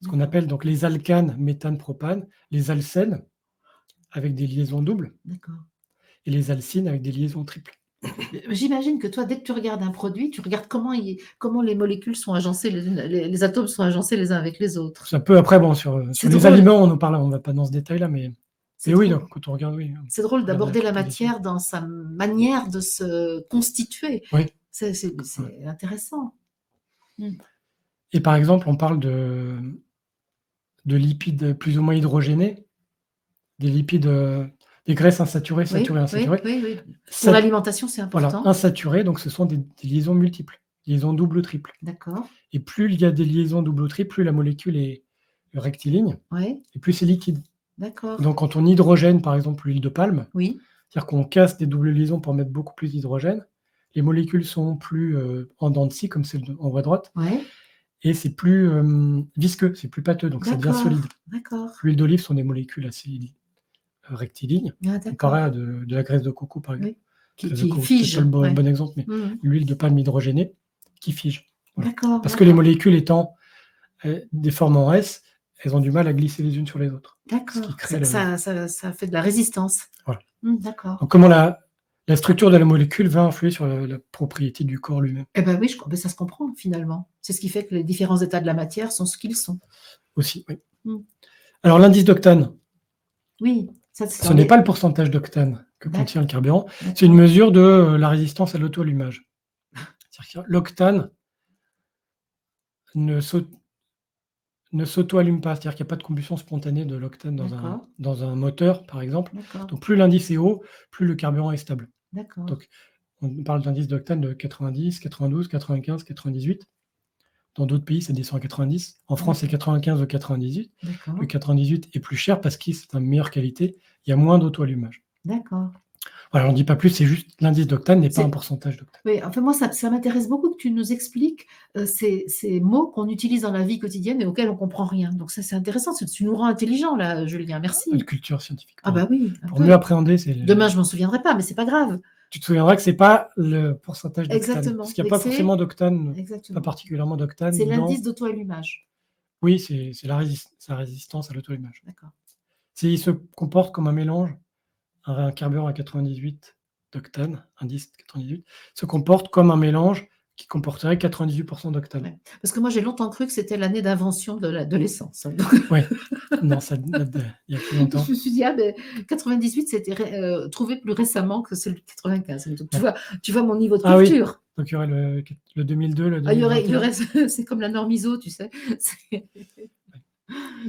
B: Ce qu'on appelle donc les alcanes, méthane, propane, les alcènes, avec des liaisons doubles.
A: D'accord.
B: Et les alcynes avec des liaisons triples.
A: J'imagine que toi, dès que tu regardes un produit, tu regardes comment les molécules sont agencées, les atomes sont agencés les uns avec les autres.
B: Ça peut, après, sur les aliments, on en parle, on ne va pas dans ce détail-là, mais oui, donc, quand on regarde, oui.
A: C'est drôle d'aborder la matière dans sa manière de se constituer.
B: Oui.
A: C'est intéressant.
B: Et par exemple, on parle de lipides plus ou moins hydrogénés, des lipides Les graisses insaturées,
A: Oui,
B: saturées,
A: oui,
B: insaturées.
A: oui. Pour
B: Sat-
A: l'alimentation, c'est
B: Voilà,
A: important.
B: insaturées, donc ce sont des liaisons multiples, liaisons double ou triple.
A: D'accord.
B: Et plus il y a des liaisons double ou triple, plus la molécule est rectiligne,
A: Oui,
B: et plus c'est liquide.
A: d'accord.
B: Donc quand on hydrogène, par exemple, l'huile de palme,
A: Oui,
B: c'est-à-dire qu'on casse des doubles liaisons pour mettre beaucoup plus d'hydrogène, les molécules sont plus en dents de scie, comme c'est en voie droite,
A: oui.
B: et c'est plus visqueux, c'est plus pâteux, donc ça devient solide.
A: D'accord.
B: L'huile d'olive sont des molécules assez rectilignes,
A: Ah, d'accord.
B: comparé à de la graisse de coco, par exemple.
A: Oui. Qui
B: Graisse de coco, c'est
A: fige.
B: peut-être pas le
A: Ouais.
B: bon exemple, mais l'huile de palme hydrogénée qui fige. Voilà.
A: D'accord.
B: Parce que les molécules étant des formes en S, elles ont du mal à glisser les unes sur les autres. Ce
A: D'accord.
B: qui crée
A: Ça fait de la résistance.
B: Voilà.
A: D'accord.
B: Donc comment la structure de la molécule va influer sur la propriété du corps lui-même.
A: Eh ben oui, ça se comprend finalement. C'est ce qui fait que les différents états de la matière sont ce qu'ils sont.
B: Aussi, oui. Alors l'indice d'octane,
A: oui,
B: ce n'est pas le pourcentage d'octane que contient le carburant,
A: D'accord.
B: c'est une mesure de la résistance à l'auto-allumage. C'est-à-dire que l'octane ne s'auto-allume pas, c'est-à-dire qu'il n'y a pas de combustion spontanée de l'octane dans un moteur, par exemple. Donc plus l'indice est haut, plus le carburant est stable. Donc on parle d'indice d'octane de 90, 92, 95, 98. Dans d'autres pays, ça descend à 90. En France, c'est 95 ou 98. Le 98 est plus cher parce que c'est de meilleure qualité. Il y a moins d'auto-allumage.
A: D'accord.
B: Voilà, on ne dit pas plus, c'est juste l'indice d'octane n'est pas un pourcentage d'octane.
A: Oui, enfin moi, ça m'intéresse beaucoup que tu nous expliques ces mots qu'on utilise dans la vie quotidienne et auxquels on ne comprend rien. Donc ça, c'est intéressant. Tu nous rends intelligents, là, Julien. Merci.
B: De culture scientifique.
A: Ah bah oui.
B: Pour mieux appréhender.
A: Demain, je ne m'en souviendrai pas, mais ce n'est pas grave.
B: Tu te souviendras que ce n'est pas le pourcentage d'octane.
A: Exactement.
B: Parce qu'il n'y a pas forcément d'octane, pas particulièrement d'octane.
A: C'est l'indice d'auto-allumage.
B: Oui, c'est sa résistance à l'auto-allumage.
A: D'accord.
B: Il se comporte comme un mélange, un carburant à 98 d'octane, indice 98, se comporte comme un mélange qui comporterait 98% d'octane.
A: Ouais. Parce que moi, j'ai longtemps cru que c'était l'année d'invention de l'essence.
B: Oui, non, ça date il y a plus longtemps.
A: Je me suis dit, 98, c'était trouvé plus récemment que celui de 95. Donc, tu vois mon niveau de culture.
B: Oui. Donc, il y aurait le 2002, le
A: 2021.
B: il y aurait
A: c'est comme la norme ISO, tu sais.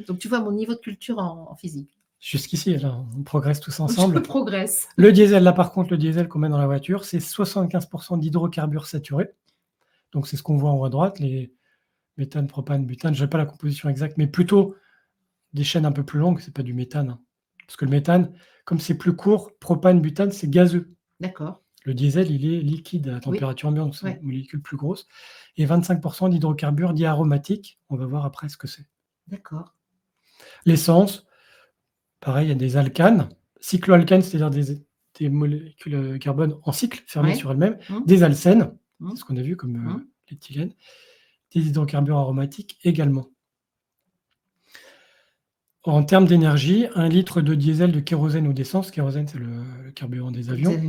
A: Donc, tu vois mon niveau de culture en physique.
B: Jusqu'ici, là, on progresse tous ensemble.
A: Je progresse.
B: Le diesel, là, par contre, le diesel qu'on met dans la voiture, c'est 75% d'hydrocarbures saturés. Donc, c'est ce qu'on voit en haut à droite, les méthane, propane, butane. Je n'ai pas la composition exacte, mais plutôt des chaînes un peu plus longues, ce n'est pas du méthane. Hein. Parce que le méthane, comme c'est plus court, propane, butane, c'est gazeux.
A: D'accord.
B: Le diesel, il est liquide à température ambiante, donc c'est une molécule plus grosse. Et 25% d'hydrocarbures dits aromatiques. On va voir après ce que c'est.
A: D'accord.
B: L'essence, pareil, il y a des alcanes. Cycloalcanes, c'est-à-dire des molécules carbone en cycle, fermées sur elles-mêmes. Des alcènes, c'est ce qu'on a vu comme l'éthylène. Des hydrocarbures aromatiques également. En termes d'énergie, 1 litre de diesel, de kérosène ou d'essence, kérosène c'est le carburant des avions,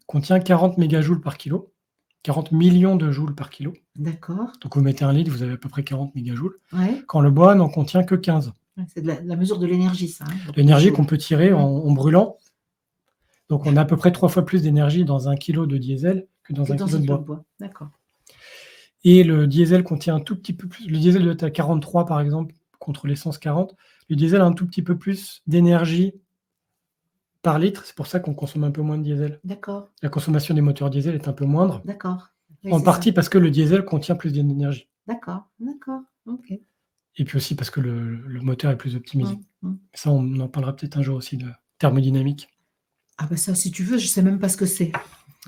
B: contient 40 mégajoules par kilo, 40 millions de joules par kilo.
A: D'accord.
B: Donc vous mettez 1 litre, vous avez à peu près 40 mégajoules.
A: Ouais.
B: Quand le bois n'en contient que 15.
A: C'est de la mesure de l'énergie, ça. Hein,
B: l'énergie qu'on peut tirer en brûlant. Donc on a à peu près 3 fois plus d'énergie dans 1 kilo de diesel que dans 1 kilo de bois.
A: D'accord.
B: Et le diesel contient un tout petit peu plus. Le diesel doit être à 43 par exemple, contre l'essence 40. Le diesel a un tout petit peu plus d'énergie par litre. C'est pour ça qu'on consomme un peu moins de diesel.
A: D'accord.
B: La consommation des moteurs diesel est un peu moindre.
A: D'accord.
B: Oui, en partie parce que le diesel contient plus d'énergie.
A: D'accord. D'accord. OK.
B: Et puis aussi parce que le moteur est plus optimisé. Ça, on en parlera peut-être un jour aussi de thermodynamique.
A: Ah ben ça, si tu veux, je ne sais même pas ce que c'est.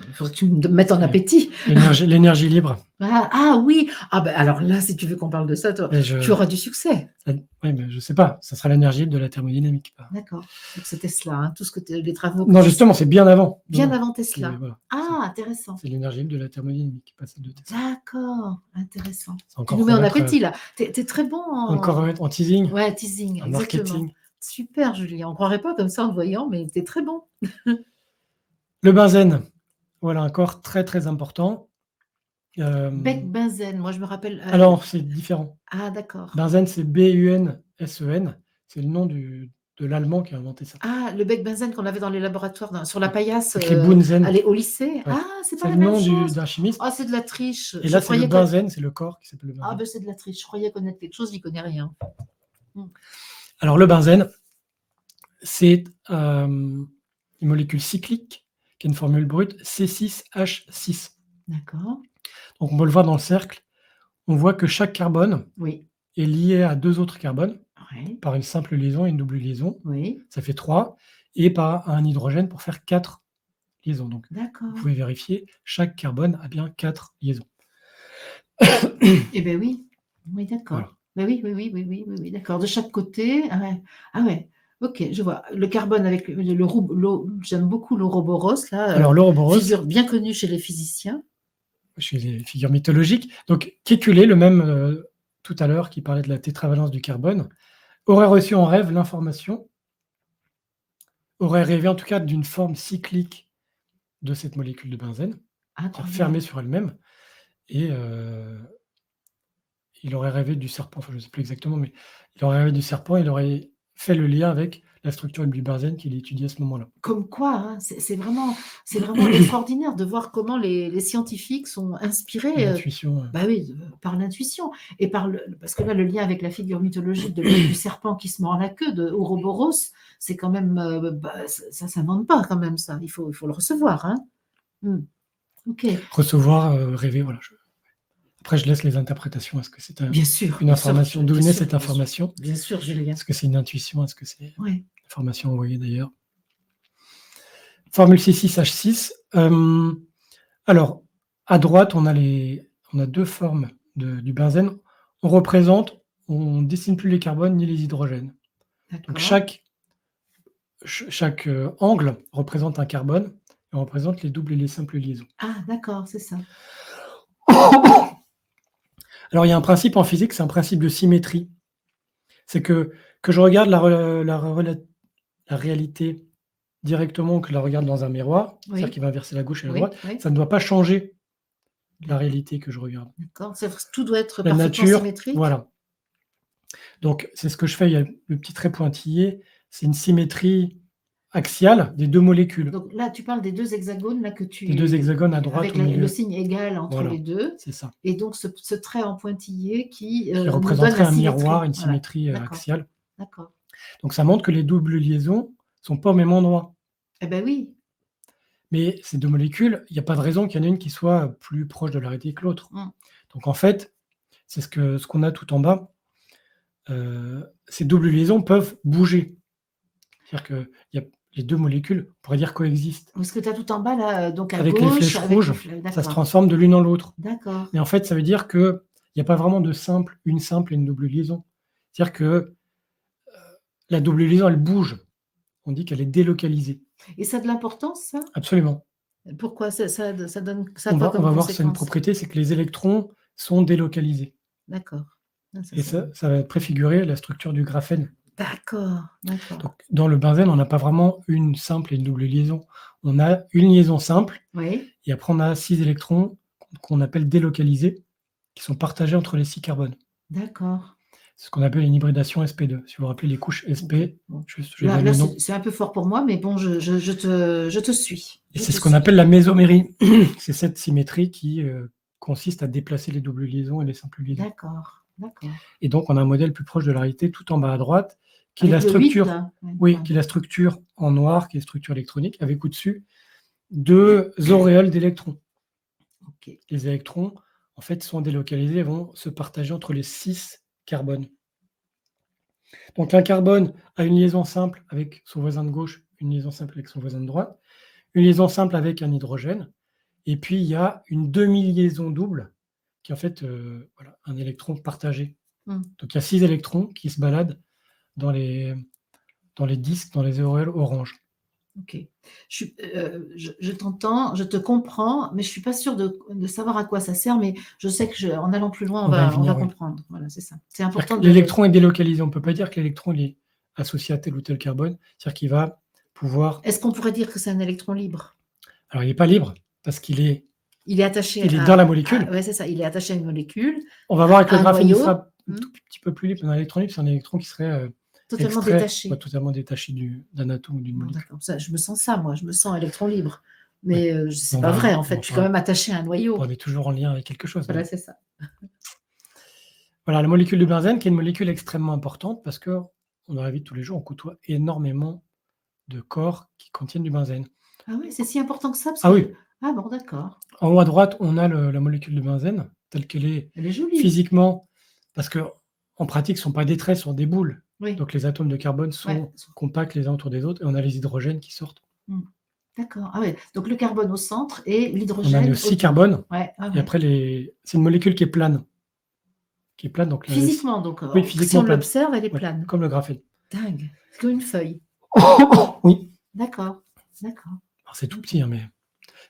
A: Il faudrait que tu me mettes en appétit.
B: L'énergie libre.
A: Ah oui. Ah ben alors là, si tu veux qu'on parle de ça, toi, tu auras du succès.
B: Oui, mais je ne sais pas. Ça sera l'énergie libre de la thermodynamique.
A: D'accord. Donc c'est Tesla, hein, tout ce que les travaux.
B: Non, justement, c'est bien avant.
A: Bien avant Tesla.
B: Voilà.
A: Intéressant.
B: C'est l'énergie libre de la thermodynamique, pas celle de Tesla.
A: D'accord, intéressant.
B: Tu
A: nous mets en appétit là. Tu es très bon
B: encore en teasing.
A: Ouais, teasing,
B: en
A: exactement.
B: Marketing.
A: Super, Julien. On ne croirait pas comme ça en te voyant, mais tu es très bon.
B: Le benzène. Voilà, encore très très important.
A: Benzène, moi je me rappelle.
B: Alors, c'est différent.
A: Ah, d'accord.
B: Benzène, c'est B-U-N-S-E-N. C'est le nom de l'allemand qui a inventé ça.
A: Ah, le bec benzène qu'on avait dans les laboratoires, sur la paillasse, au lycée. Ouais. Ah, c'est pas la même chose.
B: C'est le nom d'un chimiste.
A: Ah, c'est de la triche.
B: Et là, c'est le benzène, c'est le corps qui s'appelle le benzène.
A: Ah, ben c'est de la triche. Je croyais connaître quelque chose, j'y connais rien.
B: Alors, le benzène, c'est une molécule cyclique qui a une formule brute C6H6.
A: D'accord.
B: Donc, on peut le voir dans le cercle. On voit que chaque carbone
A: Oui.
B: est lié à 2 autres carbones
A: Ouais.
B: par une simple liaison et une double liaison.
A: Oui.
B: Ça fait 3, et par un hydrogène pour faire 4 liaisons. Donc, vous
A: D'accord.
B: pouvez vérifier, chaque carbone a bien 4 liaisons.
A: Eh ben oui. Oui, d'accord.
B: Voilà.
A: Ben oui, oui, oui, oui, oui, oui, oui, d'accord. De chaque côté. Ah ouais. Ah ouais. Ok, je vois. Le carbone avec j'aime beaucoup l'ouroboros, là,
B: Alors, l'ouroboros,
A: figure bien connue chez les physiciens.
B: chez les figures mythologiques, donc Kekulé, le même tout à l'heure qui parlait de la tétravalence du carbone, aurait reçu en rêve l'information, aurait rêvé en tout cas d'une forme cyclique de cette molécule de benzène, c'est-à-dire fermée
A: Incroyable.
B: sur elle-même, et il aurait rêvé du serpent, enfin je ne sais plus exactement, mais il aurait rêvé du serpent, il aurait fait le lien avec la structure du benzène qu'il étudiait à ce moment-là.
A: Comme quoi, hein, c'est vraiment extraordinaire de voir comment les scientifiques sont inspirés,
B: L'intuition,
A: bah oui, par l'intuition et parce que là, le lien avec la figure mythologique du serpent qui se mord la queue de Ouroboros, c'est quand même, bah, ça ne s'invente pas quand même ça. Il faut le recevoir, hein. OK.
B: recevoir, rêver, voilà. Après, je laisse les interprétations. Est-ce que c'est
A: Bien sûr,
B: une
A: bien sûr,
B: information? D'où
A: bien
B: venait
A: sûr,
B: cette information?
A: bien sûr, Julien.
B: Est-ce que c'est une intuition? Est-ce que c'est une
A: Ouais.
B: information envoyée d'ailleurs? Formule C6H6. Alors, à droite, on a 2 formes du benzène. On dessine plus les carbones ni les hydrogènes. Donc,
A: D'accord.
B: chaque angle représente un carbone et on représente les doubles et les simples liaisons.
A: Ah d'accord, c'est ça.
B: Alors, il y a un principe en physique, c'est un principe de symétrie. C'est que je regarde la réalité directement ou que je la regarde dans un miroir, c'est-à-dire
A: Oui,
B: qu'il va inverser la gauche et la
A: oui,
B: droite,
A: oui.
B: ça ne doit pas changer la réalité que je regarde.
A: D'accord. Tout doit être
B: La
A: parfaitement
B: nature,
A: symétrique?
B: voilà. Donc, c'est ce que je fais. Il y a le petit trait pointillé, c'est une symétrie axiale des 2 molécules.
A: Donc là, tu parles des 2 hexagones là que
B: Les 2 hexagones à
A: avec
B: droite au
A: le
B: milieu.
A: signe égal entre
B: Voilà,
A: les 2
B: c'est ça.
A: et donc ce trait en pointillé qui,
B: Qui
A: nous donne
B: représenterait
A: la
B: un miroir,
A: symétrie.
B: une
A: Voilà.
B: symétrie
A: D'accord,
B: axiale.
A: d'accord.
B: Donc, ça montre que les doubles liaisons sont pas au même endroit.
A: Eh ben oui.
B: Mais ces 2 molécules, il n'y a pas de raison qu'il y en ait une qui soit plus proche de la réalité que l'autre.
A: Mmh.
B: Donc en fait, c'est ce qu'on a tout en bas. Ces doubles liaisons peuvent bouger. C'est-à-dire que les 2 molécules, on pourrait dire, coexistent.
A: Ce que tu as tout en bas là, donc à
B: Avec les
A: gauche,
B: flèches
A: avec les
B: rouges,
A: flè
B: ça se
A: d'accord,
B: transforme de l'une en l'autre.
A: d'accord.
B: Mais en fait, ça veut dire qu'il n'y a pas vraiment une simple et une double liaison. C'est-à-dire que la double liaison, elle bouge. On dit qu'elle est délocalisée.
A: Et ça a de l'importance ça?
B: Absolument.
A: Pourquoi? Ça donne ça a
B: On
A: quoi
B: va
A: comme
B: voir, c'est une
A: conséquence?
B: propriété, c'est que les électrons sont délocalisés.
A: D'accord. Ah ça
B: Et
A: c'est
B: ça va préfigurer la structure du graphène.
A: d'accord, d'accord.
B: Donc, dans le benzène, on n'a pas vraiment une simple et une double liaison. On a une liaison simple,
A: Oui,
B: et après on a 6 électrons qu'on appelle délocalisés, qui sont partagés entre les 6 carbones.
A: d'accord.
B: C'est ce qu'on appelle une hybridation sp2. Si vous vous rappelez les couches sp,
A: OK, bon.
B: je
A: Là
B: donne le nom.
A: c'est un peu fort pour moi, mais bon, je te suis.
B: Et
A: Je
B: c'est
A: te
B: ce qu'on
A: suis.
B: appelle la mésomérie. C'est cette symétrie qui consiste à déplacer les doubles liaisons et les simples liaisons.
A: D'accord, d'accord.
B: Et donc, on a un modèle plus proche de la réalité, tout en bas à droite, qui est la
A: Avec le 8
B: structure,
A: là? Ouais,
B: oui,
A: ouais.
B: qui est la structure en noir, qui est structure électronique, avec au-dessus 2 auréoles d'électrons.
A: OK.
B: Les électrons, en fait, sont délocalisés et vont se partager entre les 6 carbones. Donc, un carbone a une liaison simple avec son voisin de gauche, une liaison simple avec son voisin de droite, une liaison simple avec un hydrogène, et puis il y a une demi-liaison double qui est en fait voilà, un électron partagé.
A: Mmh.
B: Donc, il y a 6 électrons qui se baladent dans les disques, dans les auréoles orange.
A: OK. Je t'entends, je te comprends, mais je suis pas sûre de savoir à quoi ça sert, mais je sais que en allant plus loin,
B: On va y
A: on va
B: venir, oui.
A: comprendre. Voilà, c'est ça. C'est important de
B: L'électron est délocalisé. On ne peut pas dire que l'électron est associé à tel ou tel carbone. C'est-à-dire qu'il va pouvoir.
A: Est-ce qu'on pourrait dire que c'est un électron libre?
B: Alors, il n'est pas libre parce qu'il est
A: Il est attaché
B: dans la molécule.
A: ouais, c'est ça, il est attaché à une molécule,
B: On va voir avec le
A: un
B: graphène, il
A: noyau.
B: sera un
A: Mmh.
B: tout petit peu plus libre. Un électron libre, c'est un électron qui serait
A: Totalement
B: extrait,
A: détaché.
B: totalement détaché d'un atome ou d'une
A: Bon,
B: molécule.
A: d'accord. Ça, je me sens ça, moi, je me sens électron libre.
B: Oui.
A: Mais c'est pas vrai, en fait. Je suis quand même attachée à un noyau.
B: On est toujours en lien avec quelque chose.
A: Voilà, c'est ça.
B: Voilà, la molécule de benzène, qui est une molécule extrêmement importante parce qu'on dans la vie de tous les jours, on côtoie énormément de corps qui contiennent du benzène.
A: Ah oui, c'est si important que ça parce
B: Ah
A: que
B: oui.
A: Ah bon, d'accord.
B: En haut à droite, on a la molécule de benzène telle qu'elle est
A: Elle est jolie.
B: physiquement, parce qu'en pratique, ce ne sont pas des traits, ce sont des boules.
A: Oui.
B: Donc les atomes de carbone sont
A: Ouais.
B: compacts les uns autour des autres et on a les hydrogènes qui sortent.
A: D'accord. Ah ouais, donc le carbone au centre et
B: On a
A: l'hydrogène
B: le 6
A: autour.
B: carbone
A: Ouais, ah
B: et
A: ouais.
B: après c'est une molécule qui est plane. Donc
A: Physiquement, donc,
B: oui,
A: si
B: physiquement
A: on
B: plane.
A: l'observe, elle est
B: Ouais,
A: plane.
B: comme le graphène.
A: Dingue. C'est comme une feuille.
B: Oui.
A: D'accord, d'accord.
B: Alors, c'est tout petit, hein, mais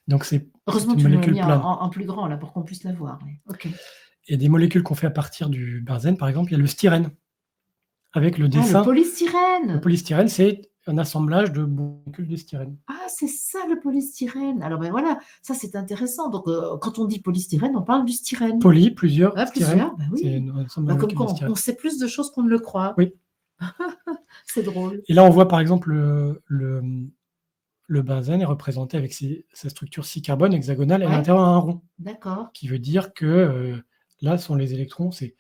B: donc c'est
A: Heureusement
B: une
A: que tu me l'as
B: molécule
A: mis
B: plane.
A: en plus grand là pour qu'on puisse la voir. Ouais. Ok.
B: Et des molécules qu'on fait à partir du benzène, par exemple, il y a le styrène. Avec le
A: Ah, le
B: dessin, le
A: polystyrène.
B: polystyrène, c'est un assemblage de molécules de styrène.
A: Ah, c'est ça le polystyrène. Alors ben voilà, ça c'est intéressant. Donc quand on dit polystyrène, on parle du styrène.
B: Plusieurs
A: Ah,
B: styrène.
A: plusieurs, ben
B: C'est
A: oui.
B: un ensemble de
A: Bah, comme
B: molécules de
A: quoi, on
B: styrène.
A: sait plus de choses qu'on ne le croit.
B: Oui.
A: C'est drôle.
B: Et là, on voit par exemple le benzène est représenté avec sa structure 6 carbone hexagonale et à
A: Ouais.
B: l'intérieur un rond,
A: D'accord,
B: qui veut dire que là sont les électrons, c'est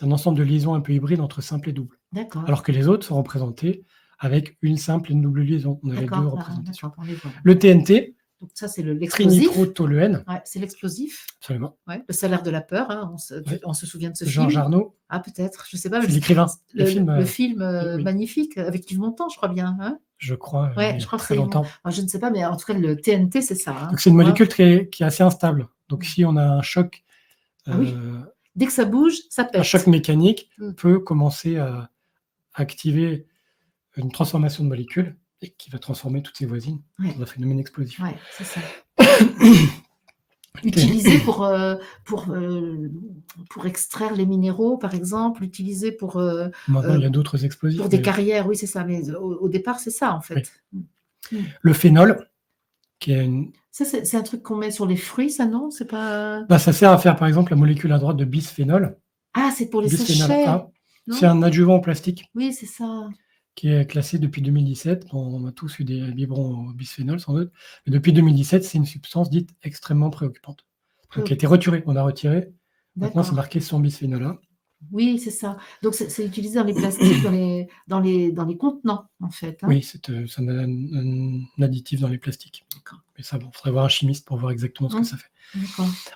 B: un ensemble de liaisons un peu hybrides entre simple et double.
A: d'accord,
B: Alors que les autres sont représentés avec une simple et une double liaison. On a les deux
A: d'accord,
B: représentations.
A: d'accord, on les voit là.
B: Le TNT,
A: Donc ça c'est l'explosif.
B: trinitrotoluène,
A: Ouais, c'est l'explosif.
B: absolument.
A: Ouais, le salaire de la peur, hein,
B: Ouais.
A: on se souvient de ce
B: Georges
A: film.
B: Arnaud,
A: Ah peut-être, je sais pas.
B: c'est
A: mais
B: l'écrivain.
A: Le
B: film,
A: film
B: oui.
A: magnifique avec Yves Montand, je crois bien. Hein.
B: Je crois,
A: Ouais,
B: il y
A: je
B: a
A: crois que
B: très
A: c'est
B: longtemps.
A: enfin, je ne sais pas, mais en tout cas le TNT c'est ça. Hein.
B: Donc c'est une molécule qui est assez instable. Donc si on a un choc,
A: Ah oui. Dès que ça bouge, ça pète.
B: un choc mécanique peut commencer à activer une transformation de molécules et qui va transformer toutes ses voisines dans un phénomène explosif.
A: Ouais, c'est ça. Utilisé pour extraire les minéraux, par exemple, utilisé pour
B: Maintenant, il y a d'autres explosifs.
A: pour des carrières, oui, c'est ça. Mais au départ, c'est ça, en fait.
B: Oui. Le phénol, qui est
A: Ça, c'est un truc qu'on met sur les fruits, ça, non? C'est pas...
B: ça sert à faire, par exemple, la molécule à droite de bisphénol.
A: Ah, c'est pour les
B: Bisphénol
A: sachets.
B: A. C'est un adjuvant en plastique.
A: Oui, c'est ça.
B: Qui est classé depuis 2017. On a tous eu des biberons au bisphénol, sans doute. Mais depuis 2017, c'est une substance dite extrêmement préoccupante. Donc, qui a été retirée. On a retiré. Maintenant, c'est marqué sans bisphénol A.
A: Oui, c'est ça. Donc, c'est utilisé dans les plastiques, dans les contenants, en fait. Hein.
B: Oui, c'est un additif dans les plastiques. Mais ça, il faudrait voir un chimiste pour voir exactement ce que ça fait.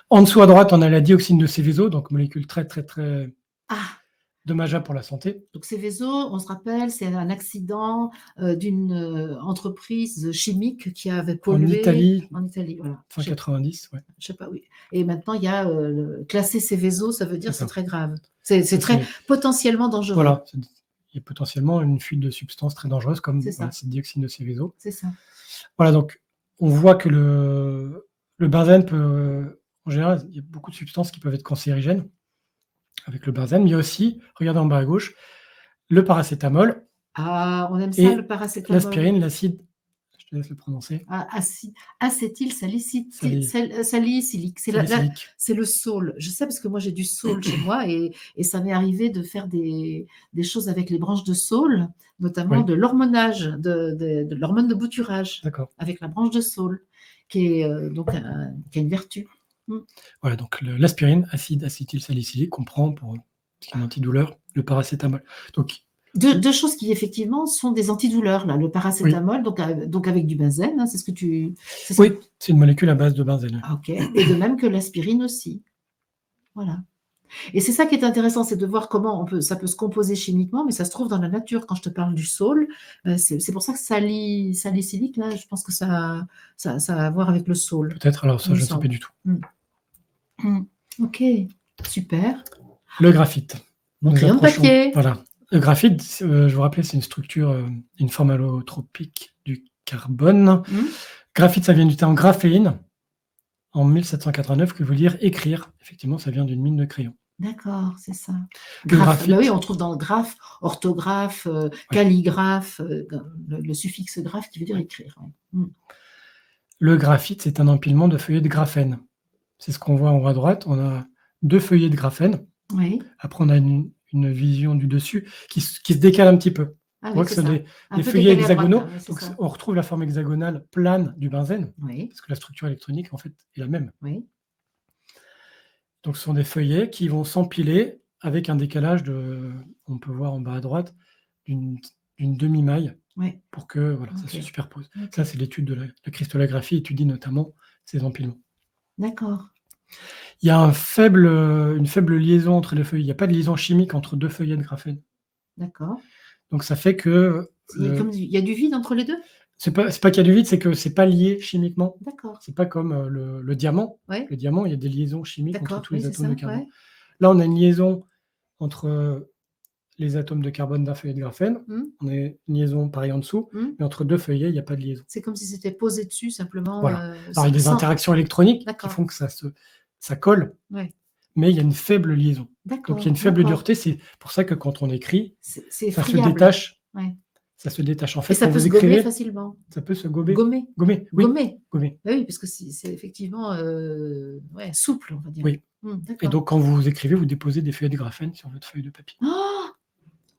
B: En dessous à droite, on a la dioxine de Céveso, donc molécule très, très, très dommageable pour la santé.
A: Donc, Céveso, on se rappelle, c'est un accident d'une entreprise chimique qui avait pollué.
B: En Italie, voilà. Fin 90, ouais.
A: Je sais pas, oui. Et maintenant, il y a classé Céveso, ça veut dire c'est très grave. C'est très potentiellement dangereux.
B: Voilà, il y a potentiellement une fuite de substances très dangereuses comme cette dioxine de Céveso.
A: C'est ça.
B: Voilà, donc on voit que le benzène peut, en général, il y a beaucoup de substances qui peuvent être cancérigènes avec le benzène, mais il y a aussi, regardez en bas à gauche, le paracétamol.
A: Ah, on aime ça, le paracétamol.
B: L'aspirine, l'acide, je te laisse le prononcer.
A: Acétylsalicylique. C'est le saule. Je sais parce que moi j'ai du saule chez moi et ça m'est arrivé de faire des choses avec les branches de saule, notamment de l'hormonage, de l'hormone de bouturage, avec la branche de saule, qui est donc qui a une vertu.
B: Voilà, donc l'aspirine, acide acétylsalicylique, qu'on prend pour ce qui est un antidouleur, le paracétamol. Donc,
A: deux choses qui effectivement sont des antidouleurs, là, le paracétamol, donc avec du benzène, hein, c'est ce que tu...
B: Oui, c'est une molécule à base de benzène.
A: Ok, et de même que l'aspirine aussi. Voilà. Et c'est ça qui est intéressant, c'est de voir comment ça peut se composer chimiquement, mais ça se trouve dans la nature. Quand je te parle du saule, c'est pour ça que salicylique, là, je pense que ça a à voir avec le saule.
B: Peut-être, alors ça, je ne sais pas du tout.
A: Ok, super.
B: Le graphite.
A: Mon crayon de papier.
B: Voilà. Le graphite, je vous rappelle, c'est une structure, une forme allotropique du carbone. Graphite, ça vient du terme graphéine, en 1789, qui veut dire écrire. Effectivement, ça vient d'une mine de crayon.
A: D'accord, c'est ça.
B: Graphite.
A: Bah oui, on trouve dans le graphe, orthographe, calligraphe, le suffixe graphe qui veut dire écrire.
B: Le graphite, c'est un empilement de feuillets de graphène. C'est ce qu'on voit en haut à droite. On a 2 feuillets de graphène.
A: Oui.
B: Après, on a une vision du dessus qui se décale un petit peu. On voit que c'est des feuillets hexagonaux. Donc, on retrouve la forme hexagonale plane du benzène, parce que la structure électronique, en fait, est la même.
A: Oui.
B: Donc, ce sont des feuillets qui vont s'empiler avec un décalage on peut voir en bas à droite, d'une demi-maille
A: Ouais.
B: pour que voilà, ça
A: Ok.
B: se superpose.
A: Ok.
B: Ça, c'est l'étude de la cristallographie, étudie notamment ces empilements.
A: D'accord.
B: Il y a une faible liaison entre les feuillets. Il n'y a pas de liaison chimique entre deux feuillets de graphène.
A: D'accord.
B: Donc ça fait que
A: Il y a du vide entre les deux?
B: c'est pas qu'il y a du vide, c'est que c'est pas lié chimiquement.
A: D'accord.
B: C'est pas comme le diamant.
A: Ouais.
B: Le diamant, il y a des liaisons chimiques entre
A: D'accord.
B: tous
A: Oui,
B: les
A: c'est
B: atomes
A: ça.
B: de carbone.
A: Ouais.
B: Là, on a une liaison entre les atomes de carbone d'un feuillet de graphène.
A: Hmm.
B: On a une liaison pareille en dessous,
A: Hmm.
B: mais entre deux feuillets, il n'y a pas de liaison.
A: C'est comme si c'était posé dessus simplement.
B: Voilà. Alors, il y a des interactions électroniques qui
A: D'accord.
B: font que ça colle,
A: Ouais.
B: mais il y a une faible liaison.
A: D'accord.
B: Donc, il y a une faible
A: D'accord.
B: dureté. C'est pour ça que quand on écrit,
A: C'est
B: ça se
A: friable.
B: détache.
A: Ouais.
B: Ça se détache. En
A: Et
B: fait,
A: ça
B: quand
A: peut
B: vous
A: se gommer
B: écrivez,
A: facilement.
B: ça peut se gober.
A: Gommer.
B: Gommer, oui.
A: Gommer.
B: Gommer.
A: Oui, parce que c'est effectivement ouais, souple, on va dire.
B: Oui. Et
A: D'accord.
B: donc, quand vous écrivez, vous déposez des feuilles de graphène sur votre feuille de papier.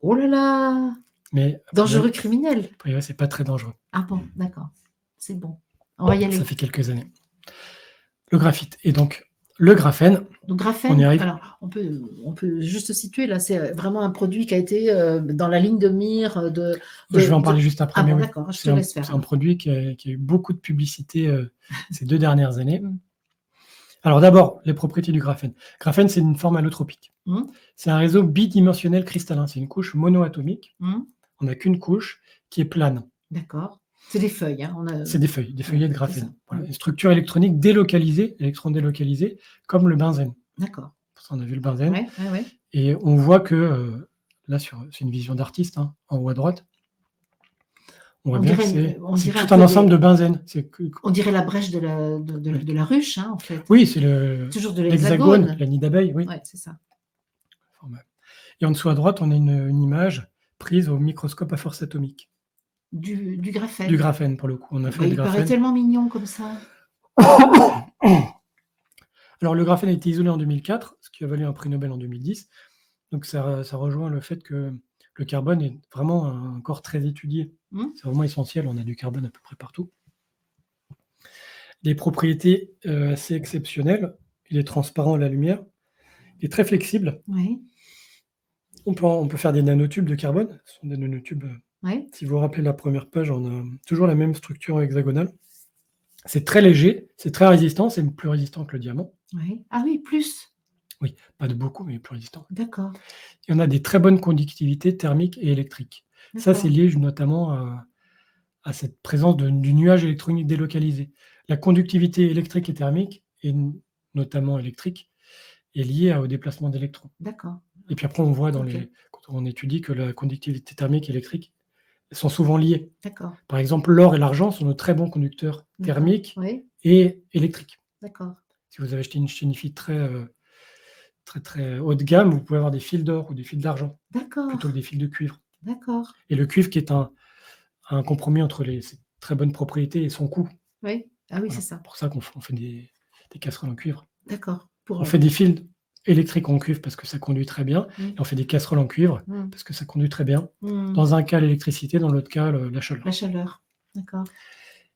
A: Oh là là!
B: Mais
A: Dangereux criminel.
B: a priori, c'est pas très dangereux.
A: Ah bon, d'accord. C'est bon. On va y aller.
B: Ça fait quelques années. Le graphite. Et donc, le graphène.
A: Donc, graphène,
B: On y arrive.
A: alors, on peut juste situer, là, c'est vraiment un produit qui a été dans la ligne de mire de...
B: Je vais en parler juste après.
A: Ah
B: mais
A: bon,
B: oui.
A: d'accord, je te laisse faire.
B: C'est un produit qui a eu beaucoup de publicité ces 2 dernières années. Alors d'abord, les propriétés du graphène. Graphène, c'est une forme allotropique. C'est un réseau bidimensionnel cristallin. C'est une couche monoatomique. On n'a qu'une couche qui est plane.
A: D'accord. C'est des feuilles. Hein.
B: C'est des feuillets de graphène. Voilà. Une structure électronique délocalisée, électron délocalisé, comme le benzène.
A: D'accord.
B: On a vu le benzène.
A: Ouais.
B: Et on voit que, là, c'est une vision d'artiste, hein, en haut à droite. On voit bien que c'est tout un ensemble de benzène.
A: On dirait la brèche de la ruche, hein, en fait.
B: Oui, c'est
A: toujours de
B: l'hexagone, la nid d'abeille, oui.
A: Ouais, c'est ça.
B: Et en dessous à droite, on a une image prise au microscope à force atomique.
A: Du graphène.
B: Du graphène, pour le coup. On a fait
A: il paraît tellement mignon comme ça.
B: Alors, le graphène a été isolé en 2004, ce qui a valu un prix Nobel en 2010. Donc, ça rejoint le fait que le carbone est vraiment un corps très étudié. C'est vraiment essentiel, on a du carbone à peu près partout. Des propriétés assez exceptionnelles. Il est transparent à la lumière. Il est très flexible.
A: Oui.
B: On peut faire des nanotubes de carbone. Ce sont des nanotubes.
A: Oui.
B: Si vous vous rappelez la première page, on a toujours la même structure hexagonale. C'est très léger, c'est très résistant, c'est plus résistant que le diamant.
A: Oui. Ah oui, plus.
B: Oui, pas de beaucoup, mais plus résistant.
A: D'accord.
B: Et on a des très bonnes conductivités thermiques et électriques. Ça, c'est lié notamment à cette présence du nuage électronique délocalisé. La conductivité électrique et thermique, et notamment électrique, est liée au déplacement d'électrons.
A: D'accord.
B: Et puis après, on voit quand on étudie que la conductivité thermique et électrique sont souvent liées. D'accord. Par exemple, l'or et l'argent sont de très bons conducteurs thermiques et électriques.
A: D'accord.
B: Si vous avez acheté une chénifite très haut de gamme, vous pouvez avoir des fils d'or ou des fils d'argent plutôt que des fils de cuivre.
A: D'accord.
B: Et le cuivre qui est un compromis entre ses très bonnes propriétés et son coût.
A: Oui, ah oui, voilà. C'est ça.
B: C'est pour ça qu'on fait des casseroles en cuivre.
A: D'accord.
B: On fait des fils électriques en cuivre parce que ça conduit très bien, et on fait des casseroles en cuivre parce que ça conduit très bien. Dans un cas, l'électricité, dans l'autre cas, la chaleur.
A: La chaleur, d'accord.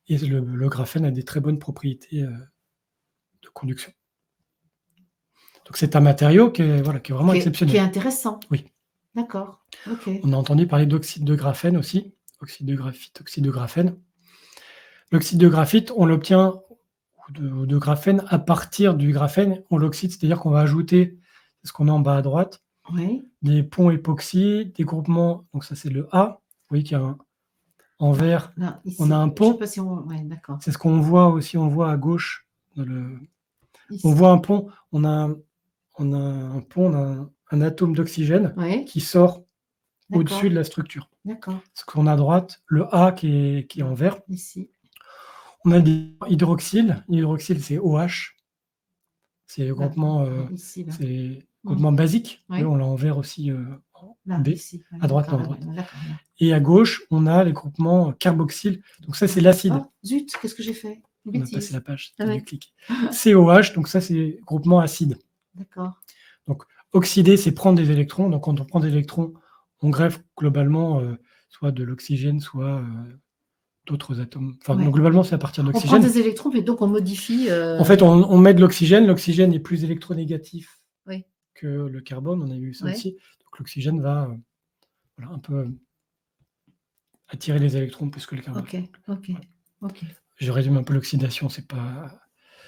B: Et le graphène a des très bonnes propriétés de conduction. Donc c'est un matériau qui est vraiment exceptionnel.
A: Qui est intéressant.
B: Oui.
A: D'accord. Okay.
B: On a entendu parler d'oxyde de graphène aussi, oxyde de graphite, oxyde de graphène. L'oxyde de graphite, on l'obtient de graphène à partir du graphène, on l'oxyde, c'est-à-dire qu'on va ajouter, c'est ce qu'on a en bas à droite, des ponts époxy, des groupements, donc ça c'est le A, vous voyez qu'il y a en vert, là, ici, on a un pont. Je sais pas si d'accord. C'est ce qu'on voit aussi, on voit à gauche, on voit un pont, on a un pont, on a un atome d'oxygène qui sort au-dessus de la structure. D'accord. Ce qu'on a à droite, le A qui est en vert. Ici. On a des hydroxyles. L'hydroxyle, c'est OH. C'est le groupement, basique. Oui. On l'a en vert aussi là, B. Ici, à droite, à droite. Et à gauche, on a les groupements carboxyles. Donc ça, c'est l'acide.
A: Oh, zut, qu'est-ce que j'ai fait?
B: On a passé la page, dû cliquer. COH, donc ça, c'est groupement acide. D'accord. Donc, oxyder, c'est prendre des électrons. Donc, quand on prend des électrons, on greffe globalement soit de l'oxygène, soit d'autres atomes. Enfin, donc, globalement, c'est à partir d'oxygène.
A: On prend des électrons, mais donc on modifie...
B: En fait, on met de l'oxygène. L'oxygène est plus électronégatif que le carbone. On a vu ça aussi. Donc, l'oxygène va un peu attirer les électrons plus que le carbone.
A: Ok.
B: Je résume un peu l'oxydation, c'est pas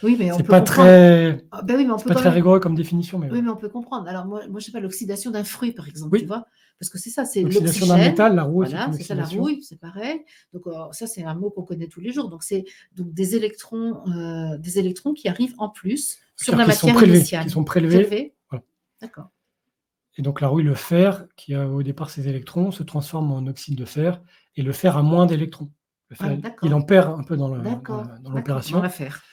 A: Oui, mais on
B: c'est
A: peut
B: pas
A: comprendre.
B: très
A: Oui, mais on
B: c'est
A: peut
B: pas
A: quand
B: très
A: même.
B: rigoureux comme définition, mais
A: Oui,
B: ouais.
A: mais on peut comprendre. Alors moi, je sais pas, l'oxydation d'un fruit, par exemple, tu
B: Oui,
A: vois? Parce que c'est ça, c'est
B: l'oxydation d'un
A: l'oxygène.
B: métal, la rouille, c'est
A: Voilà,
B: une
A: c'est ça la
B: oxydation.
A: rouille, c'est pareil. Donc ça, c'est un mot qu'on connaît tous les jours. Donc c'est donc des électrons qui arrivent en plus sur
B: C'est-à-dire
A: la
B: qu'ils sont
A: matière
B: prélevés,
A: initiale.
B: Voilà.
A: D'accord.
B: Et donc la rouille, le fer, qui a au départ ses électrons, se transforme en oxyde de fer, et le fer a moins d'électrons. Le
A: Ah
B: fer,
A: d'accord.
B: il en perd un peu dans
A: D'accord. Dans
B: l'opération,
A: l'affaire.